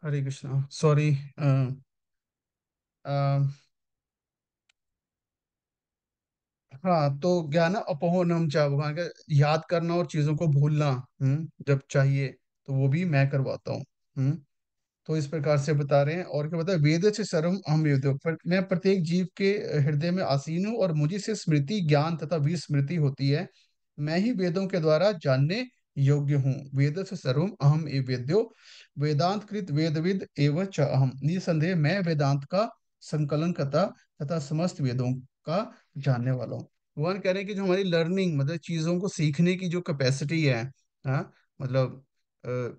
हरे कृष्णा, सॉरी। हाँ, तो ज्ञान अपहनम चा, भगवान का याद करना और चीजों को भूलना, जब चाहिए, तो वो भी मैं करवाता हूँ। तो इस प्रकार से बता रहे हैं। और क्या बता है, वेद से सर्वम अहम वेद्यो, पर मैं प्रत्येक जीव के हृदय में आसीन हूँ, और मुझे से स्मृति ज्ञान तथा विस्मृति होती है। मैं ही वेदों के द्वारा जानने योग्य हूँ। वेद से सर्वम अहम ए वेद्यो, वेदांत कृत वेदविद एवं च अहम। निसंदेह मैं वेदांत का संकलन करता तथा समस्त वेदों का जानने वाला हूँ। भगवान कह रहे हैं कि जो हमारी लर्निंग, मतलब चीजों को सीखने की जो कैपेसिटी है, हाँ, मतलब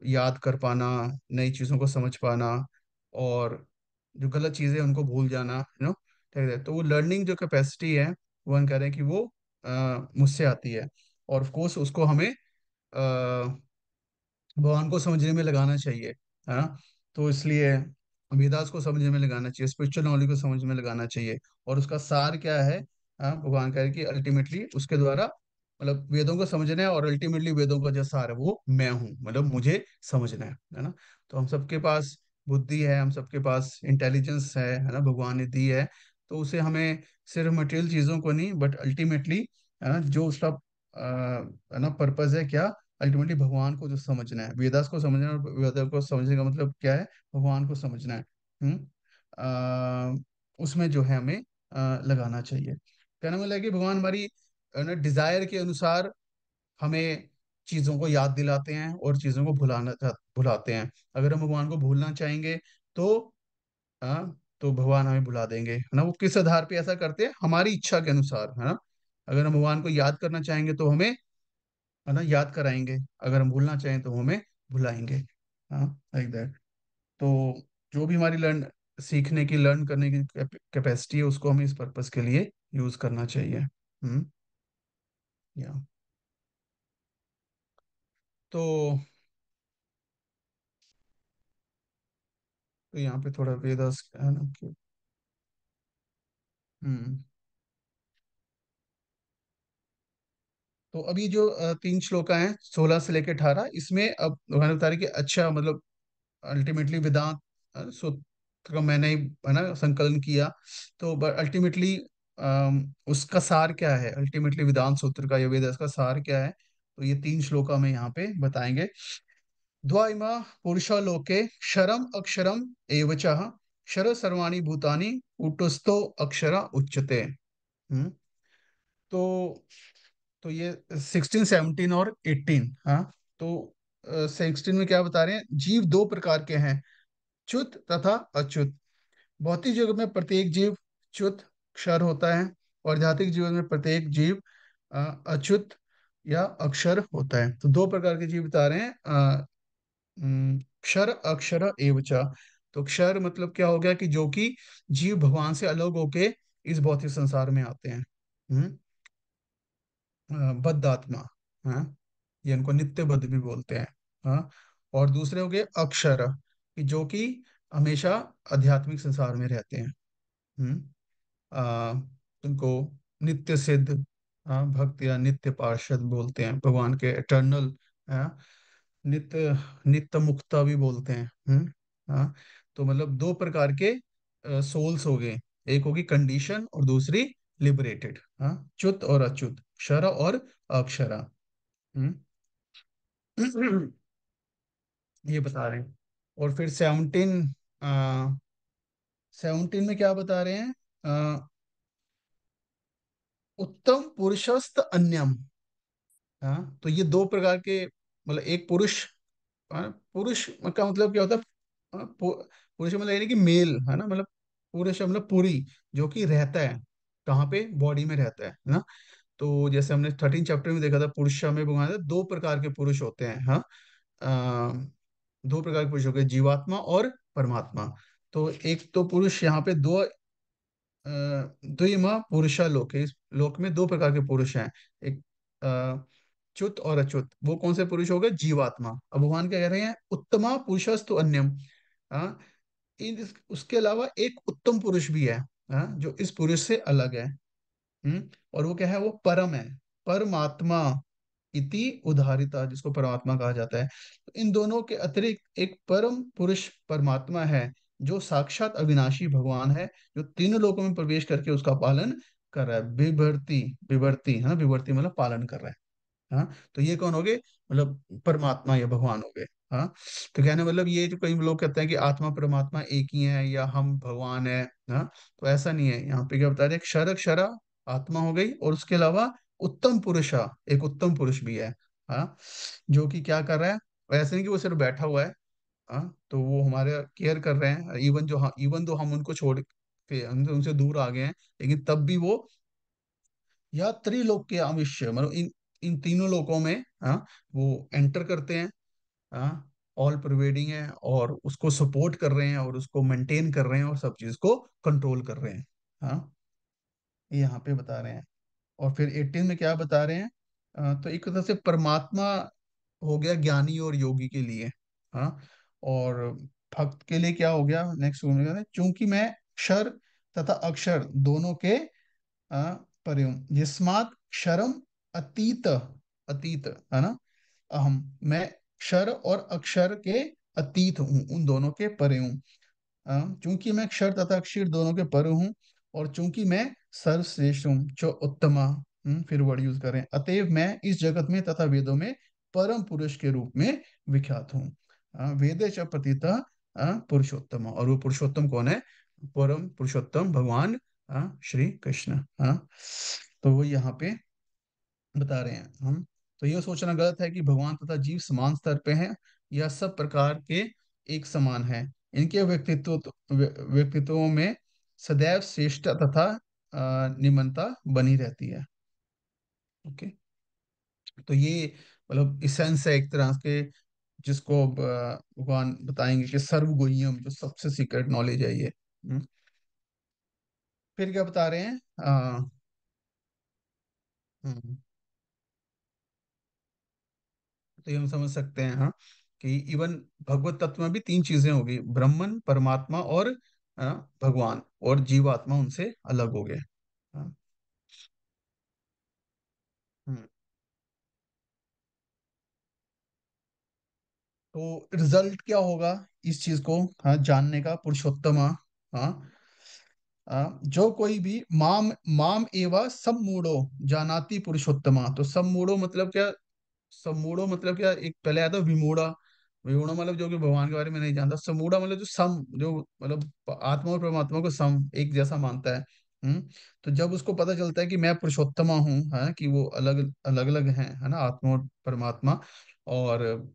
याद कर पाना, नई चीजों को समझ पाना, और जो गलत चीजें हैं, उनको भूल जाना, ठीक है, तो वो लर्निंग जो कैपेसिटी है, वो हम कह रहे हैं कि वो मुझसे आती है। और ऑफ कोर्स उसको हमें भगवान को समझने में लगाना चाहिए, है ना। तो इसलिए वेदास को समझने में लगाना चाहिए, स्पिरिचुअल नॉलेज को समझ में लगाना चाहिए। और उसका सार क्या है, भगवान कह रहे हैं कि अल्टीमेटली उसके द्वारा, मतलब वेदों को समझना है, और अल्टीमेटली वेदों का जो सार है वो मैं हूँ, मतलब मुझे समझना है ना। तो हम सबके पास बुद्धि है, हम सबके पास इंटेलिजेंस है ना, भगवान ने दी है। तो उसे हमें सिर्फ मटेरियल चीजों को नहीं, बट अल्टीमेटली, है ना, जो उसका है ना पर्पज है क्या, अल्टीमेटली भगवान को जो समझना है, वेदास को समझना है, और वेद को समझने का मतलब क्या है, भगवान को समझना है। हम्म उसमें जो है हमें लगाना चाहिए। कहने में लगे भगवान हमारी डिजायर के अनुसार हमें चीजों को याद दिलाते हैं और चीजों को भुलाते हैं। अगर हम भगवान को भूलना चाहेंगे तो तो भगवान हमें भुला देंगे, है ना। वो किस आधार पे ऐसा करते हैं? हमारी इच्छा के अनुसार, है ना। अगर हम भगवान को याद करना चाहेंगे तो हमें, है ना, याद कराएंगे। अगर हम भूलना चाहें तो वो हमें भुलाएंगे। हाँ, लाइक दैट। तो जो भी हमारी सीखने की, लर्न करने की कैपेसिटी है, उसको हमें इस पर्पस के लिए यूज करना चाहिए। या तो यहाँ पे थोड़ा वेदास, है ना कि हम्म तो अभी जो 3 श्लोका हैं, 16 से लेकर 18, इसमें अब उन्होंने बता रहे कि अच्छा, मतलब अल्टीमेटली वेदांत सूत्र का मैंने ही, है ना, संकलन किया। तो अल्टीमेटली उसका सार क्या है? अल्टीमेटली वेदांत सूत्र का या वेदास का सार क्या है? तो ये 3 श्लोका में यहाँ पे बताएंगे। द्वाइमा पुरुषा लोके क्षरम अक्षरम एव चः क्षर सर्वाणि भूतानि कूटस्थो अक्षरा उच्यते। हम्म तो तो ये 16, 17 और 18। हाँ, तो 16 में क्या बता रहे हैं? जीव दो प्रकार के हैं, च्युत तथा अच्युत। भौतिक जगत में प्रत्येक जीव च्युत क्षर होता है, और आध्यात्मिक जीवन में प्रत्येक जीव अच्युत या अक्षर होता है। तो दो प्रकार के जीव बता रहे हैं, क्षर अक्षर एवच। तो क्षर मतलब क्या हो गया कि जो कि जीव भगवान से अलग होके इस भौतिक संसार में आते हैं। हम्म बद्ध आत्मा। हाँ, ये इनको नित्य बद्ध भी बोलते हैं। हाँ, और दूसरे हो गए अक्षर, कि जो कि हमेशा आध्यात्मिक संसार में रहते हैं। हम्म आ, उनको नित्य सिद्ध, भक्त या नित्य पार्षद बोलते हैं, भगवान के एटर्नल, नित्य नित्य मुक्ता भी बोलते हैं। हाँ, तो मतलब दो प्रकार के सोल्स हो गए। एक होगी कंडीशन और दूसरी लिबरेटेड। हाँ, च्युत और अच्युत, क्षर और अक्षरा। हम्म ये बता रहे हैं। और फिर 17 में क्या बता रहे हैं? उत्तम पुरुषस्त अन्यम। हाँ, तो ये दो प्रकार के, मतलब एक पुरुष, पुरुष का मतलब क्या होता है? पुरुष का मतलब ये नहीं कि मेल, है ना, मतलब पुरुष मतलब पुरी, जो कि रहता है कहाँ पे? बॉडी में रहता है ना। तो जैसे हमने 13 चैप्टर में देखा था, पुरुष में भगवान ने दो प्रकार के पुरुष होते हैं। हाँ, दो प्रकार के पुरुष हो गए, जीवात्मा और परमात्मा। तो एक तो पुरुष यहाँ पे दो, द्विमा पुरुषा लोक है। इस लोक में दो प्रकार के पुरुष हैं, एक च्युत और अच्युत। वो कौन से पुरुष हो गए? जीवात्मा। अब भगवान क्या कह रहे हैं? उत्तमा पुरुषस्तु अन्यम। हाँ, उसके अलावा एक उत्तम पुरुष भी है, जो इस पुरुष से अलग है। और वो क्या है? वो परम है, परमात्मा इति उदाहरिता, जिसको परमात्मा कहा जाता है। तो इन दोनों के अतिरिक्त एक परम पुरुष परमात्मा है, जो साक्षात अविनाशी भगवान है, जो तीनों लोकों में प्रवेश करके उसका पालन कर रहा है। विभर्ती, विभर्ती है ना, विभर्ती मतलब पालन कर रहा है। हाँ, तो ये कौन हो गए? मतलब परमात्मा या भगवान हो गए। हाँ, तो कहने मतलब ये, जो कई लोग कहते हैं कि आत्मा परमात्मा एक ही है या हम भगवान है, हाँ, तो ऐसा नहीं है। यहाँ पे क्या बता रहे हैं? क्षर क्षरा आत्मा हो गई, और उसके अलावा उत्तम पुरुषा, एक उत्तम पुरुष भी है। हाँ, जो कि क्या कर रहा है? ऐसे नहीं कि वो सिर्फ बैठा हुआ है। हाँ, तो वो हमारे केयर कर रहे हैं, इवन दो हम उनको छोड़ के उनसे दूर आ गए हैं, लेकिन तब भी वो या त्रिलोक के अविश्य, मतलब इन इन तीनों लोकों में, हाँ, वो एंटर करते हैं। हाँ, ऑल प्रिवेडिंग है, और उसको सपोर्ट कर रहे हैं, और उसको मेंटेन कर रहे हैं, और सब चीज को कंट्रोल कर रहे हैं। हाँ, ये यहाँ पे बता रहे हैं। और फिर 18 में क्या बता रहे हैं? तो एक तरह से परमात्मा हो गया ज्ञानी और योगी के लिए। हाँ, और भक्त के लिए क्या हो गया? नेक्स्ट में चूंकि मैं क्षर तथा अक्षर दोनों के परे हूं, जिस्मात क्षरम अतीत, अतीत, है ना, अहम, मैं क्षर और अक्षर के अतीत हूँ, उन दोनों के परे हूँ। चूंकि मैं क्षर तथा अक्षर दोनों के पर हूँ, और चूंकि मैं सर्वश्रेष्ठ हूँ, जो उत्तमा, फिर वर्ड यूज करें, अतएव मैं इस जगत में तथा वेदों में परम पुरुष के रूप में विख्यात हूँ। वेदे च प्रतीतः पुरुषोत्तम, और वो पुरुषोत्तम कौन है? परम पुरुषोत्तम भगवान श्री कृष्ण। तो वो यहाँ पे बता रहे हैं हम। तो ये सोचना गलत है कि भगवान तथा जीव समान स्तर पे हैं, यह सब प्रकार के एक समान है। इनके व्यक्तित्वों में सदैव श्रेष्ठता तथा निमनता बनी रहती है। ओके। तो ये मतलब इसेंस है एक तरह के, जिसको अब भगवान बताएंगे कि सर्वगुह्यम, जो सबसे सीक्रेट नॉलेज है ये। फिर क्या बता रहे हैं? हम्म, तो ये हम समझ सकते हैं, हाँ, कि इवन भगवत तत्व में भी तीन चीजें होगी: ब्रह्मन, परमात्मा और भगवान, और जीवात्मा उनसे अलग हो गए। हाँ। हम्म, तो रिजल्ट क्या होगा इस चीज को, हाँ, जानने का? पुरुषोत्तमा, हाँ, जो कोई भी माम माम एवा सम्मूढ़ो जानाति पुरुषोत्तमा। तो सम्मूढ़ो मतलब क्या? सम्मूढ़ो मतलब क्या? एक पहले आया था विमूढ़ा। विमूढ़ा मतलब जो कि भगवान के बारे में नहीं जानता। सम्मूढ़ा मतलब जो सम, जो मतलब आत्मा और परमात्मा को सम, एक जैसा मानता है। हम्म। तो जब उसको पता चलता है कि मैं पुरुषोत्तमा हूँ, है कि वो अलग अलग अलग है ना, आत्मा और परमात्मा, और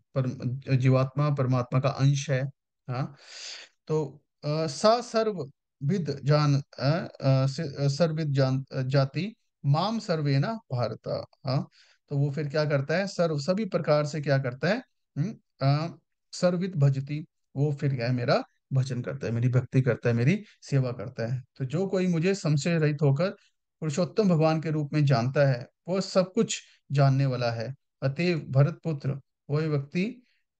जीवात्मा परमात्मा का अंश है। हाँ। तो सा सर्वविद जान सर्वविद जान जाति माम सर्वेना भारत। हाँ। तो वो फिर क्या करता है? सर्व सभी प्रकार से क्या करता है? सर्वित भजती। वो फिर क्या है? मेरा भजन करता है, मेरी भक्ति करता है, मेरी सेवा करता है। तो जो कोई मुझे संशय रहित होकर पुरुषोत्तम भगवान के रूप में जानता है, वह सब कुछ जानने वाला है। अतएव भरत पुत्र, वह व्यक्ति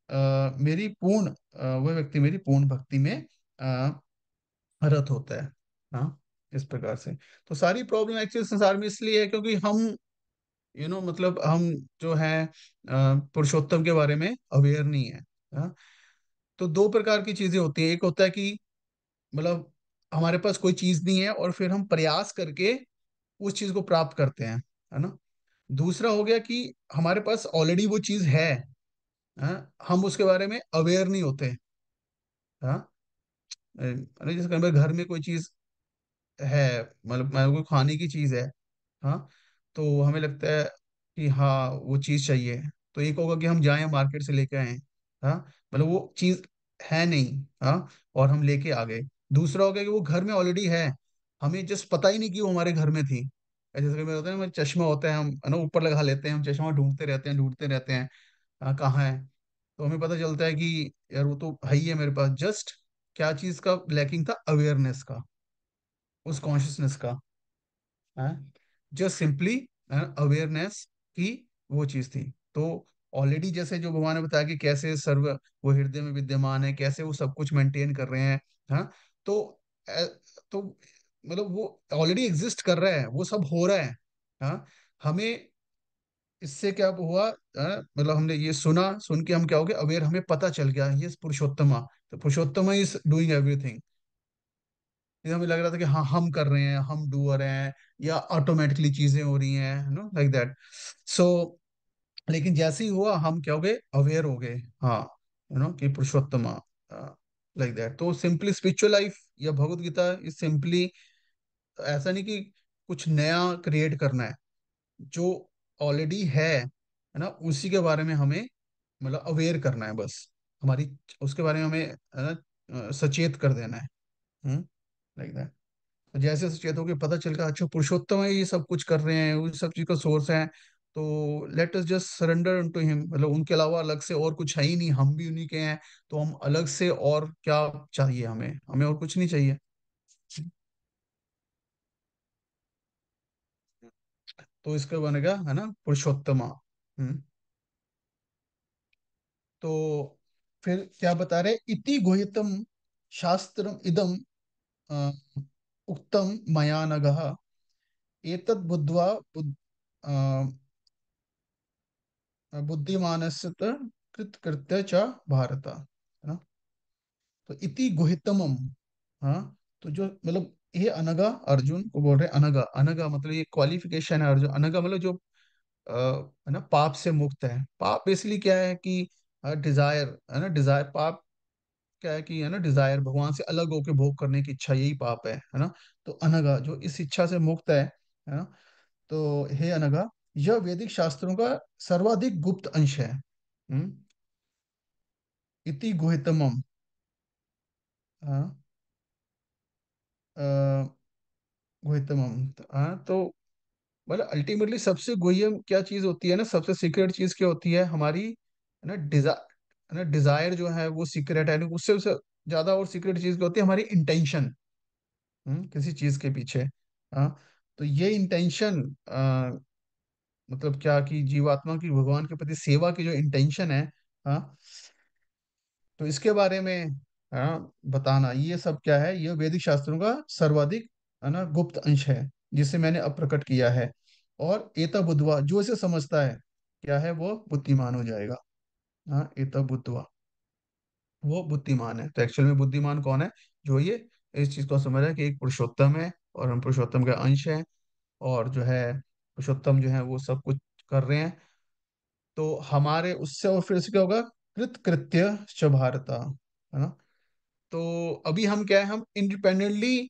वह व्यक्ति मेरी पूर्ण भक्ति में अ, रत होता है। हाँ। इस प्रकार से तो सारी प्रॉब्लम एक्चुअली संसार में इसलिए है क्योंकि हम मतलब हम जो है पुरुषोत्तम के बारे में अवेयर नहीं है। हाँ? तो दो प्रकार की चीजें होती है। एक होता है कि मतलब हमारे पास कोई चीज नहीं है और फिर हम प्रयास करके उस चीज को प्राप्त करते हैं, है ना। दूसरा हो गया कि हमारे पास ऑलरेडी वो चीज है, हाँ? हम उसके बारे में अवेयर नहीं होते। हाँ। अरे जैसे कई बार घर में कोई चीज है, मतलब कोई खाने की चीज है, हाँ, तो हमें लगता है कि हाँ वो चीज चाहिए। तो एक होगा कि हम जाएं मार्केट से लेके आए, हाँ, मतलब वो चीज है नहीं, हाँ, और हम लेके आ गए। दूसरा हो गया कि वो घर में ऑलरेडी है, हमें जस्ट पता ही नहीं कि वो हमारे घर में थी। जैसे कि होता है ना, चश्मा होता है, हम है ना ऊपर लगा लेते हैं, हम चश्मा ढूंढते रहते हैं, हाँ, कहाँ है। तो हमें पता चलता है कि यार वो तो है ही है मेरे पास। जस्ट क्या चीज का लैकिंग था? अवेयरनेस का, उस कॉन्शियसनेस का, है, जस्ट सिंपली अवेयरनेस की वो चीज थी। तो ऑलरेडी जैसे जो भगवान ने बताया कि कैसे सर्व वो हृदय में विद्यमान है, कैसे वो सब कुछ मेंटेन कर रहे हैं। हाँ। तो अ, तो मतलब वो ऑलरेडी एग्जिस्ट कर रहा है, वो सब हो रहा है। हाँ। हमें इससे क्या हुआ? मतलब हमने ये सुना, सुन के हम क्या हो गए? अवेयर, हमें पता चल गया ये पुरुषोत्तमा। तो पुरुषोत्तमा इज डूइंग एवरीथिंग। ये हमें लग रहा था कि हाँ हम कर रहे हैं, हम डूअर हैं, या ऑटोमेटिकली चीजें हो रही हैं, नो लाइक दैट। सो लेकिन जैसे ही हुआ हम क्या हो गए? अवेयर हो गए। हाँ, कि पुरुषोत्तमा, लाइक दैट। तो सिंपली स्पिरिचुअल लाइफ या भगवत गीता इज सिंपली, ऐसा नहीं कि कुछ नया क्रिएट करना है, जो ऑलरेडी है ना, उसी के बारे में हमें मतलब अवेयर करना है बस। हमारी उसके बारे में हमें है ना सचेत कर देना है। Like that. तो जैसे सचेत होके पता चल गया अच्छा पुरुषोत्तम है, ये सब कुछ कर रहे हैं, उस सब चीज का सोर्स है, तो let us just surrender to him. मतलब उनके अलावा अलग से और कुछ है ही नहीं, हम भी उन्हीं के हैं। तो हम अलग से और क्या चाहिए? हमें हमें और कुछ नहीं चाहिए। तो इसका बनेगा है ना पुरुषोत्तमा। हम्म। तो फिर क्या बता रहे? इति गुह्यतम शास्त्रम इदम अ, उक्तम मया नघ एतद् बुद्ध्वा बुद्धिमानस्य कृतकृत्य च भारत, है ना। तो इति गुहितमम, हाँ, तो जो मतलब ये अनगा, अर्जुन को बोल रहे हैं अनगा। अनगा मतलब ये क्वालिफिकेशन है अर्जुन। अनगा मतलब जो है ना पाप से मुक्त है। पाप बेसिकली क्या है कि डिजायर, है ना, डिजायर, पाप क्या है कि है ना, डिजायर, भगवान से अलग होकर भोग करने की इच्छा, यही पाप है ना। तो अनगा जो इस इच्छा से मुक्त है ना, तो हे अनगा, यह वैदिक शास्त्रों का सर्वाधिक गुप्त अंश है। इति गुह्यतमम। हाँ, गुह्यतमम। हाँ, तो मतलब अल्टीमेटली सबसे गुह्यम क्या चीज होती है ना, सबसे सीक्रेट चीज क्या होती है हमारी, है ना, डिजायर जो है वो सीक्रेट है, उससे ज्यादा और सीक्रेट चीज क्या होती है, हमारी इंटेंशन, किसी चीज के पीछे। हाँ, तो ये इंटेंशन, मतलब क्या कि जीवात्मा की भगवान के प्रति सेवा की जो इंटेंशन है, हाँ, तो इसके बारे में, हाँ, बताना, ये सब क्या है, ये वैदिक शास्त्रों का सर्वाधिक, है ना, गुप्त अंश है, जिसे मैंने अब प्रकट किया है। और एता बुद्धवा, जो इसे समझता है, क्या है, वो बुद्धिमान हो जाएगा। हाँ, एता बुद्धवा, वो बुद्धिमान है। तो एक्चुअल में बुद्धिमान कौन है, जो ये इस चीज को समझ रहा है कि एक पुरुषोत्तम है और हम पुरुषोत्तम का अंश है, और जो है पुरुषोत्तम जो है वो सब कुछ कर रहे हैं। तो हमारे उससे, और फिर से क्या होगा, कृत कृत्य च भारता, है ना। तो अभी हम क्या है, हम इंडिपेंडेंटली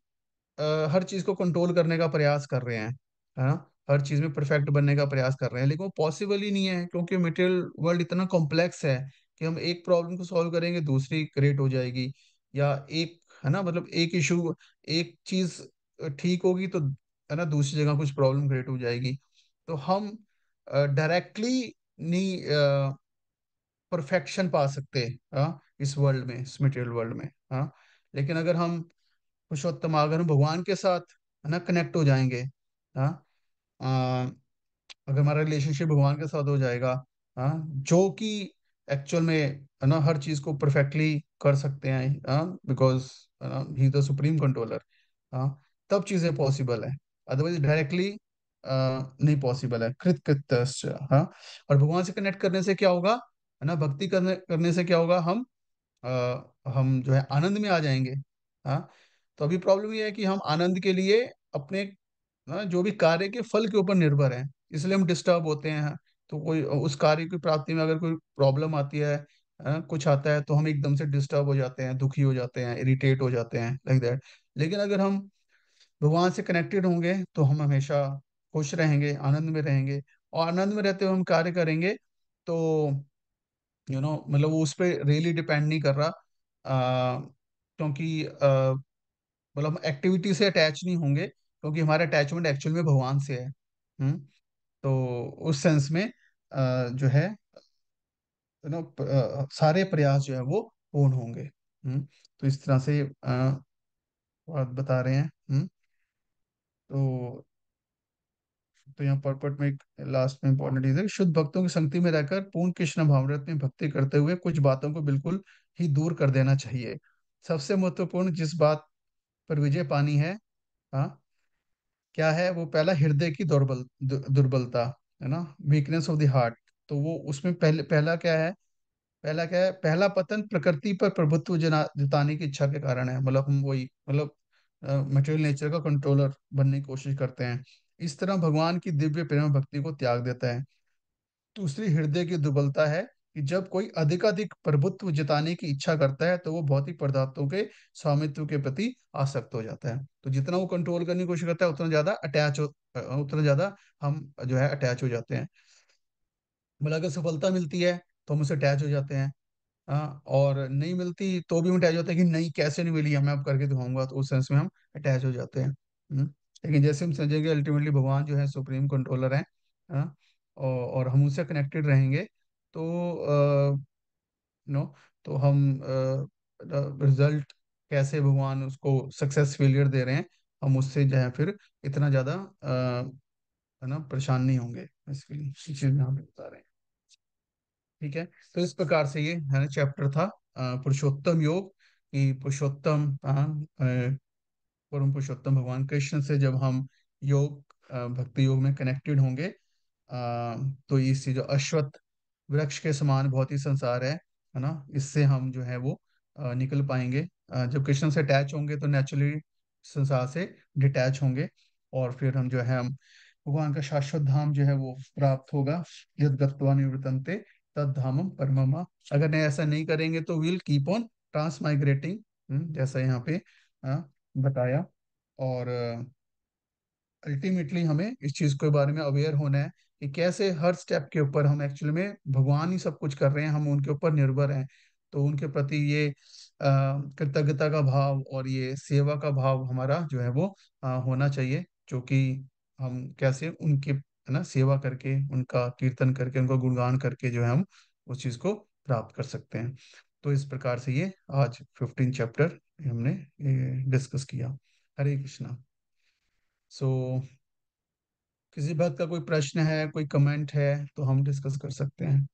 हर चीज को कंट्रोल करने का प्रयास कर रहे हैं, है ना, हर चीज में परफेक्ट बनने का प्रयास कर रहे हैं, लेकिन वो पॉसिबल ही नहीं है, क्योंकि मटेरियल वर्ल्ड इतना कॉम्प्लेक्स है कि हम एक प्रॉब्लम को सॉल्व करेंगे दूसरी क्रिएट हो जाएगी, या एक, है ना, मतलब एक इशू, एक चीज ठीक होगी तो, है ना, दूसरी जगह कुछ प्रॉब्लम क्रिएट हो जाएगी। तो हम डायरेक्टली नहीं परफेक्शन पा सकते, हाँ, इस वर्ल्ड में, इस मटेरियल वर्ल्ड में। हाँ, लेकिन अगर हम पुरुषोत्तम, अगर हम भगवान के साथ, है ना, कनेक्ट हो जाएंगे, हाँ, अ, अगर हमारा रिलेशनशिप भगवान के साथ हो जाएगा, हाँ, जो कि एक्चुअल में, है ना, हर चीज को परफेक्टली कर सकते हैं, हाँ, because he the supreme controller, हाँ, तब चीजें पॉसिबल है, अदरवाइज डायरेक्टली नहीं पॉसिबल है। कृत कृत्य, हाँ। और भगवान से कनेक्ट करने से क्या होगा, है ना, भक्ति करने करने से क्या होगा, हम जो है आनंद में आ जाएंगे। हाँ, तो अभी प्रॉब्लम ये है कि हम आनंद के लिए अपने, जो भी कार्य के फल के ऊपर निर्भर हैं, इसलिए हम डिस्टर्ब होते हैं। तो कोई उस कार्य की प्राप्ति में अगर कोई प्रॉब्लम आती है, कुछ आता है, तो हम एकदम से डिस्टर्ब हो जाते हैं, दुखी हो जाते हैं, इरिटेट हो जाते हैं, लाइक दैट। लेकिन अगर हम भगवान से कनेक्टेड होंगे तो हम हमेशा खुश रहेंगे, आनंद में रहेंगे, और आनंद में रहते हुए हम कार्य करेंगे, तो मतलब वो उस पर रियली डिपेंड नहीं कर रहा, क्योंकि मतलब हम एक्टिविटी से अटैच नहीं होंगे, क्योंकि हमारा अटैचमेंट एक्चुअल में भगवान से है। तो उस सेंस में जो है, सारे प्रयास जो है वो पूर्ण होंगे। तो इस तरह से बात बता रहे हैं। तो यहाँ पर्पट में एक लास्ट में इंपॉर्टेंट चीज है कि शुद्ध भक्तों की संगति में रहकर पूर्ण कृष्ण भावनामृत में भक्ति करते हुए कुछ बातों को बिल्कुल ही दूर कर देना चाहिए। सबसे महत्वपूर्ण जिस बात पर विजय पानी है, हाँ, क्या है वो, पहला हृदय की दुर्बलता, है ना, वीकनेस ऑफ द हार्ट। तो वो उसमें पहला क्या है, पहला पतन प्रकृति पर प्रभुत्व जताने की इच्छा के कारण है, मतलब हम वही, मतलब मटेरियल नेचर का कंट्रोलर बनने की कोशिश करते हैं। इस तरह भगवान की दिव्य प्रेम भक्ति को त्याग देता है। दूसरी हृदय की दुर्बलता है कि जब कोई अधिकाधिक प्रभुत्व जताने की इच्छा करता है तो वो भौतिक पदार्थों के स्वामित्व के प्रति आसक्त हो जाता है। तो जितना वो कंट्रोल करने की कोशिश करता है, उतना ज्यादा हम जो है अटैच हो जाते हैं। मतलब अगर सफलता मिलती है तो हम उससे अटैच हो जाते हैं, हाँ, और नहीं मिलती तो भी हम अटैच होते हैं कि नहीं, कैसे नहीं मिली, मैं अब करके दिखाऊंगा, तो उस सेंस में हम अटैच हो जाते हैं। लेकिन जैसे हम समझेंगे अल्टीमेटली भगवान जो है सुप्रीम कंट्रोलर है, हाँ, और हम उनसे कनेक्टेड रहेंगे, तो नो तो हम रिजल्ट कैसे भगवान उसको सक्सेस फेलियर दे रहे हैं, हम उससे जो है फिर इतना ज्यादा है ना परेशान नहीं होंगे। इसके लिए इस चीज में हम बता रहे हैं। ठीक है, तो इस प्रकार से ये है ना चैप्टर था, पुरुषोत्तम योग, कि पुरुषोत्तम, परम पुरुषोत्तम भगवान कृष्ण से जब हम योग, भक्ति योग में कनेक्टेड होंगे, तो इससे जो अश्वत्थ वृक्ष के समान बहुत ही संसार है ना, इससे हम जो है वो निकल पाएंगे। जब कृष्ण से अटैच होंगे तो नेचुरली संसार से डिटैच होंगे, और फिर हम जो है, हम भगवान का शाश्वत धाम जो है वो प्राप्त होगा। यद गत्वा निवृतन्ते तद धामम परमम। अगर नहीं, ऐसा नहीं करेंगे तो विल कीप ऑन ट्रांसमाइग्रेटिंग, जैसा यहाँ पे बताया। और अल्टीमेटली हमें इस चीज के बारे में अवेयर होना है कि कैसे हर स्टेप के ऊपर हम एक्चुअली में भगवान ही सब कुछ कर रहे हैं, हम उनके ऊपर निर्भर हैं। तो उनके प्रति ये कृतज्ञता का भाव और ये सेवा का भाव हमारा जो है वो होना चाहिए, जो कि हम कैसे उनके है ना सेवा करके, उनका कीर्तन करके, उनका गुणगान करके जो है हम उस चीज को प्राप्त कर सकते हैं। तो इस प्रकार से ये आज 15 चैप्टर हमने डिस्कस किया। हरे कृष्णा। सो किसी बात का कोई प्रश्न है, कोई कमेंट है, तो हम डिस्कस कर सकते हैं।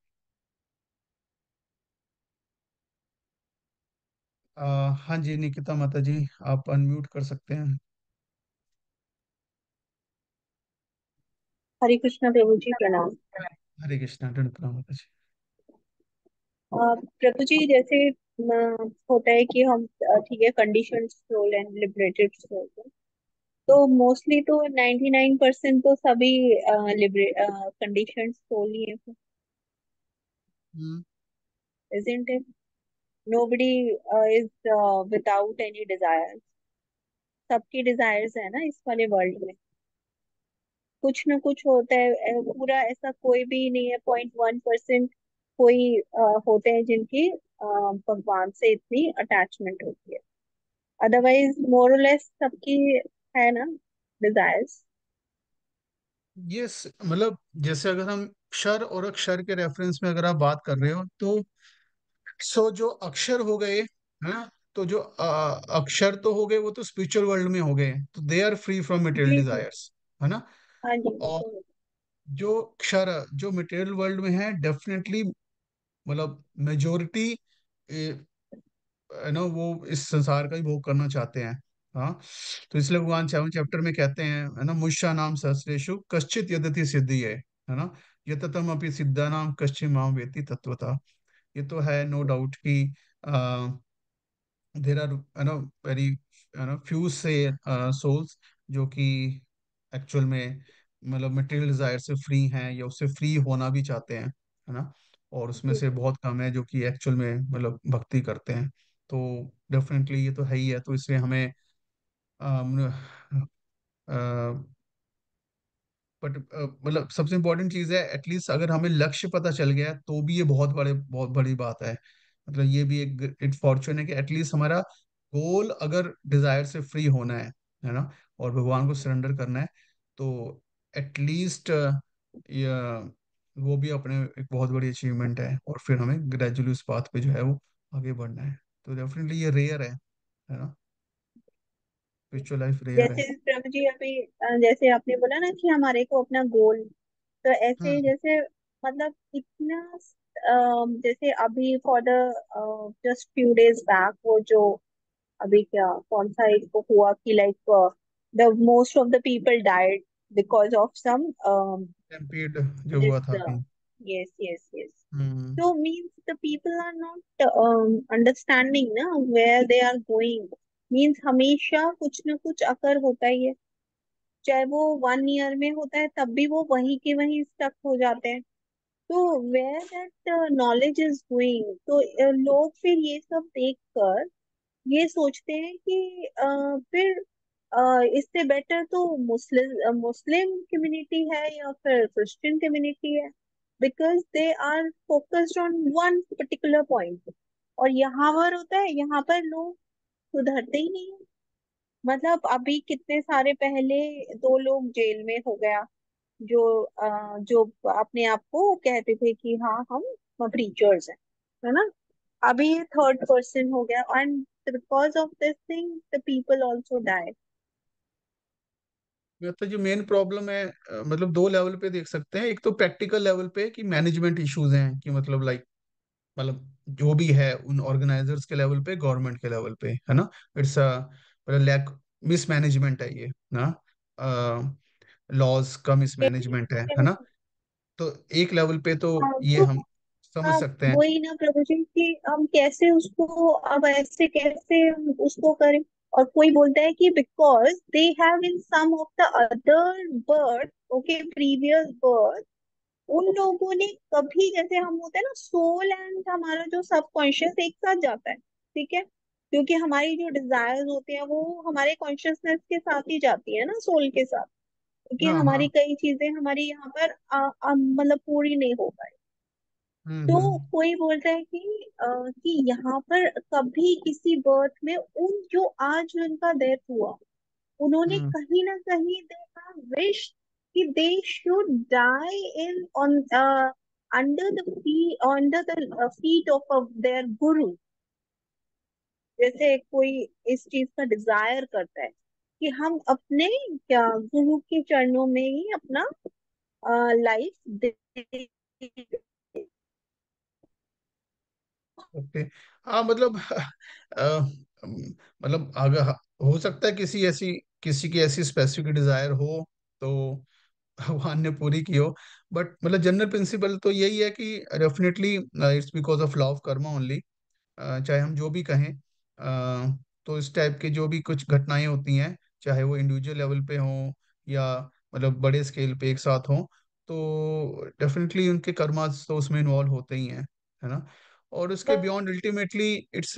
हाँ जी, निकिता माता जी, आप अनम्यूट कर सकते हैं। हरे कृष्णा प्रभु जी, प्रणाम। हरे कृष्णा, दंड माता जी। प्रभु जी, जैसे होता है कि हम ठीक है, condition soul and liberated soul. तो मोस्टली तो 99% तो सभी कंडीशन सोल ही है, hmm. isn't it? Nobody is without any desires. सबकी डिजायर्स है ना इस वाले वर्ल्ड में। कुछ ना कुछ होता है, पूरा ऐसा कोई भी नहीं है, 0.1% कोई होते हैं जिनकी भगवान से इतनी अटैचमेंट होती है। अदरवाइज मोरलेस सबकी है ना डिजायर्स। यस, मतलब जैसे अगर हम क्षर और अक्षर के रेफरेंस में अगर आप बात कर रहे हो, तो सो जो अक्षर हो गए, है ना, तो जो अक्षर तो हो गए, वो तो स्पिरिचुअल वर्ल्ड में हो गए, तो they are free from material जी जी। डिजायर्स, है ना। हाँ जी, वो और तो है। जो क्षर जो मटेरियल वर्ल्ड में है, डेफिनेटली मतलब मेजोरिटी है ना, वो इस संसार का ही भोग करना चाहते हैं। हाँ, तो इसलिए भगवान 7 चैप्टर में कहते हैं, है ना, मुष्या नाम सहस्रेषु कश्चित यदति सिद्धि है ना, यततम अपि सिद्धा नाम कश्चित माम वेति तत्वता। ये तो है नो डाउट कि देर आर वेरी फ्यू से सोल्स जो कि एक्चुअल में मतलब मटेरियल डिजायर से फ्री हैं या उससे फ्री होना भी चाहते हैं, है ना। और उसमें जी से जी। बहुत कम है जो कि एक्चुअल में मतलब भक्ति करते हैं। तो डेफिनेटली ये तो है ही है, तो इसलिए हमें बट मतलब सबसे इम्पोर्टेंट चीज है, एटलीस्ट अगर हमें लक्ष्य पता चल गया तो भी ये बहुत बड़ी बात है। मतलब ये भी एक इट फॉर्चून है कि एटलीस्ट हमारा गोल अगर डिजायर से फ्री होना है ना, और भगवान को सरेंडर करना है, तो एटलीस्ट ये वो भी अपने एक बहुत बड़ी अचीवमेंट है। और फिर हमें ग्रेजुअली उस पाथ पे जो है वो आगे बढ़ना है। तो डेफिनेटली ये रेयर है ना, स्पिरिचुअल लाइफ रेयर है। जैसे प्रभु जी अभी जैसे आपने बोला ना कि हमारे को अपना गोल, तो ऐसे हम्म। जैसे मतलब इतना जैसे अभी for the just few days back वो जो अभी क्या कौन सा एक को हुआ कि like the most of the people died because of some stampede जो दिस। हुआ था कहीं। Yes yes yes. Hmm. So means the people are not understanding ना where they are going. Means हमेशा कुछ ना कुछ अकर होता ही है, चाहे वो 1 ईयर में होता है तब भी वो वहीं के वहीं स्टक हो जाते हैं। तो where that knowledge is going, तो लोग फिर ये सब देख कर ये सोचते हैं कि फिर इससे बेटर तो मुस्लिम मुस्लिम कम्युनिटी है या फिर क्रिश्चियन कम्युनिटी है, because they are focused on one particular point. और यहाँ पर होता है, यहाँ पर लोग सुधरते ही नहीं है। मतलब अभी कितने सारे पहले 2 लोग जेल में हो गया, जो अपने आप को कहते थे कि हाँ हम प्रीचर्स हैं, है ना। अभी ये थर्ड पर्सन हो गया, and because of this thing the people also die. तो जो मेन प्रॉब्लम है, मतलब दो लेवल पे देख सकते हैं। एक तो प्रैक्टिकल लेवल पे कि मैनेजमेंट इश्यूज हैं, कि मतलब लाइक मतलब जो भी है उन ऑर्गेनाइजर्स के लेवल पे, गवर्नमेंट के लेवल पे, है ना, इट्स अ मतलब लैक मिसमैनेजमेंट है ये ना, लॉज का मिसमैनेजमेंट है ना। तो एक लेवल पे तो हाँ ये तो हम समझ हाँ, सकते हैं। वही ना प्रभु जी कि हम कैसे उसको, अब ऐसे कैसे उसको करें। और कोई बोलता है कि because they have in some of the other birth, okay, previous birth, उन लोगों ने कभी, जैसे हम होते हैं ना सोल एंड हमारा जो सबकॉन्शियस एक साथ जाता है, ठीक है, क्योंकि हमारी जो डिजायर्स होती हैं वो हमारे कॉन्शियसनेस के साथ ही जाती है ना, सोल के साथ, क्योंकि हाँ हमारी हाँ। कई चीजें हमारी यहाँ पर मतलब पूरी नहीं हो पाई। तो हम्म। कोई बोलता है कि यहाँ पर कभी किसी बर्थ में उन जो आज उनका डेथ हुआ, उन्होंने हम्म। कहीं ना कहीं देखा विश कि they should die in on under the feet of their guru. जैसे कोई इस चीज का डिजायर करता है कि हम अपने क्या गुरु के चरणों में ही अपना लाइफ दे। ओके। हाँ मतलब मतलब अगर हो सकता है किसी की ऐसी स्पेसिफिक डिजायर हो, तो भगवान ने पूरी की हो। बट मतलब जनरल प्रिंसिपल तो यही है कि definitely it's because of law of Karma only. चाहे हम जो भी कहें, तो इस टाइप के जो भी कुछ घटनाएं होती हैं, चाहे वो इंडिविजुअल लेवल पे हों या मतलब बड़े स्केल पे एक साथ हों, तो डेफिनेटली उनके कर्मास तो उसमें इन्वॉल्व होते ही हैं, है ना। और उसके beyond ultimately it's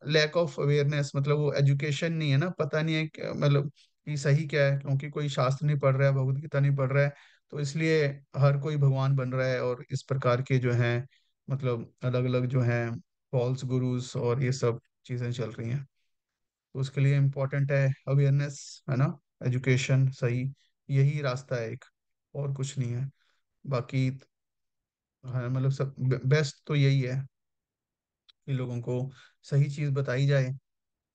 lack of awareness, मतलब वो एजुकेशन नहीं है ना, पता नहीं है मतलब कि सही क्या है, क्योंकि कोई शास्त्र नहीं पढ़ रहा है, भगवत गीता नहीं पढ़ रहा है, तो इसलिए हर कोई भगवान बन रहा है, और इस प्रकार के जो हैं मतलब अलग अलग जो हैं फॉल्स गुरुज और ये सब चीजें चल रही हैं। तो उसके लिए इम्पोर्टेंट है अवेयरनेस, है ना, एजुकेशन, सही, यही रास्ता है एक, और कुछ नहीं है। बाकी हाँ मतलब सब बेस्ट तो यही है कि लोगों को सही चीज बताई जाए,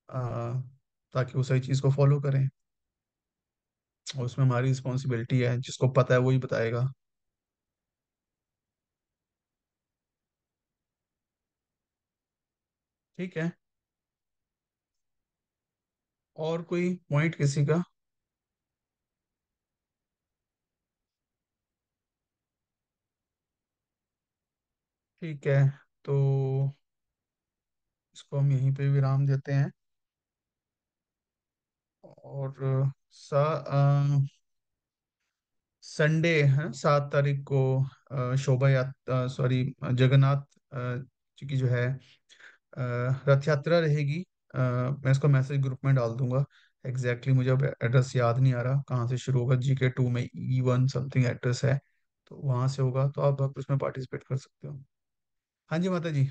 ताकि वो सही चीज को फॉलो करें, और उसमें हमारी रिस्पॉन्सिबिलिटी है, जिसको पता है वही बताएगा। ठीक है। और कोई पॉइंट किसी का? ठीक है, तो इसको हम यहीं पे विराम देते हैं। और संडे है 7 तारीख को शोभा यात्रा, सॉरी, जगन्नाथ जी की जो है रथ यात्रा रहेगी। मैं इसको मैसेज ग्रुप में डाल दूंगा। एग्जैक्टली मुझे अब एड्रेस याद नहीं आ रहा कहाँ से शुरू होगा, GK 2 में E1 समथिंग एड्रेस है, तो वहां से होगा, तो आप उसमें पार्टिसिपेट कर सकते हो। हाँ जी माता जी।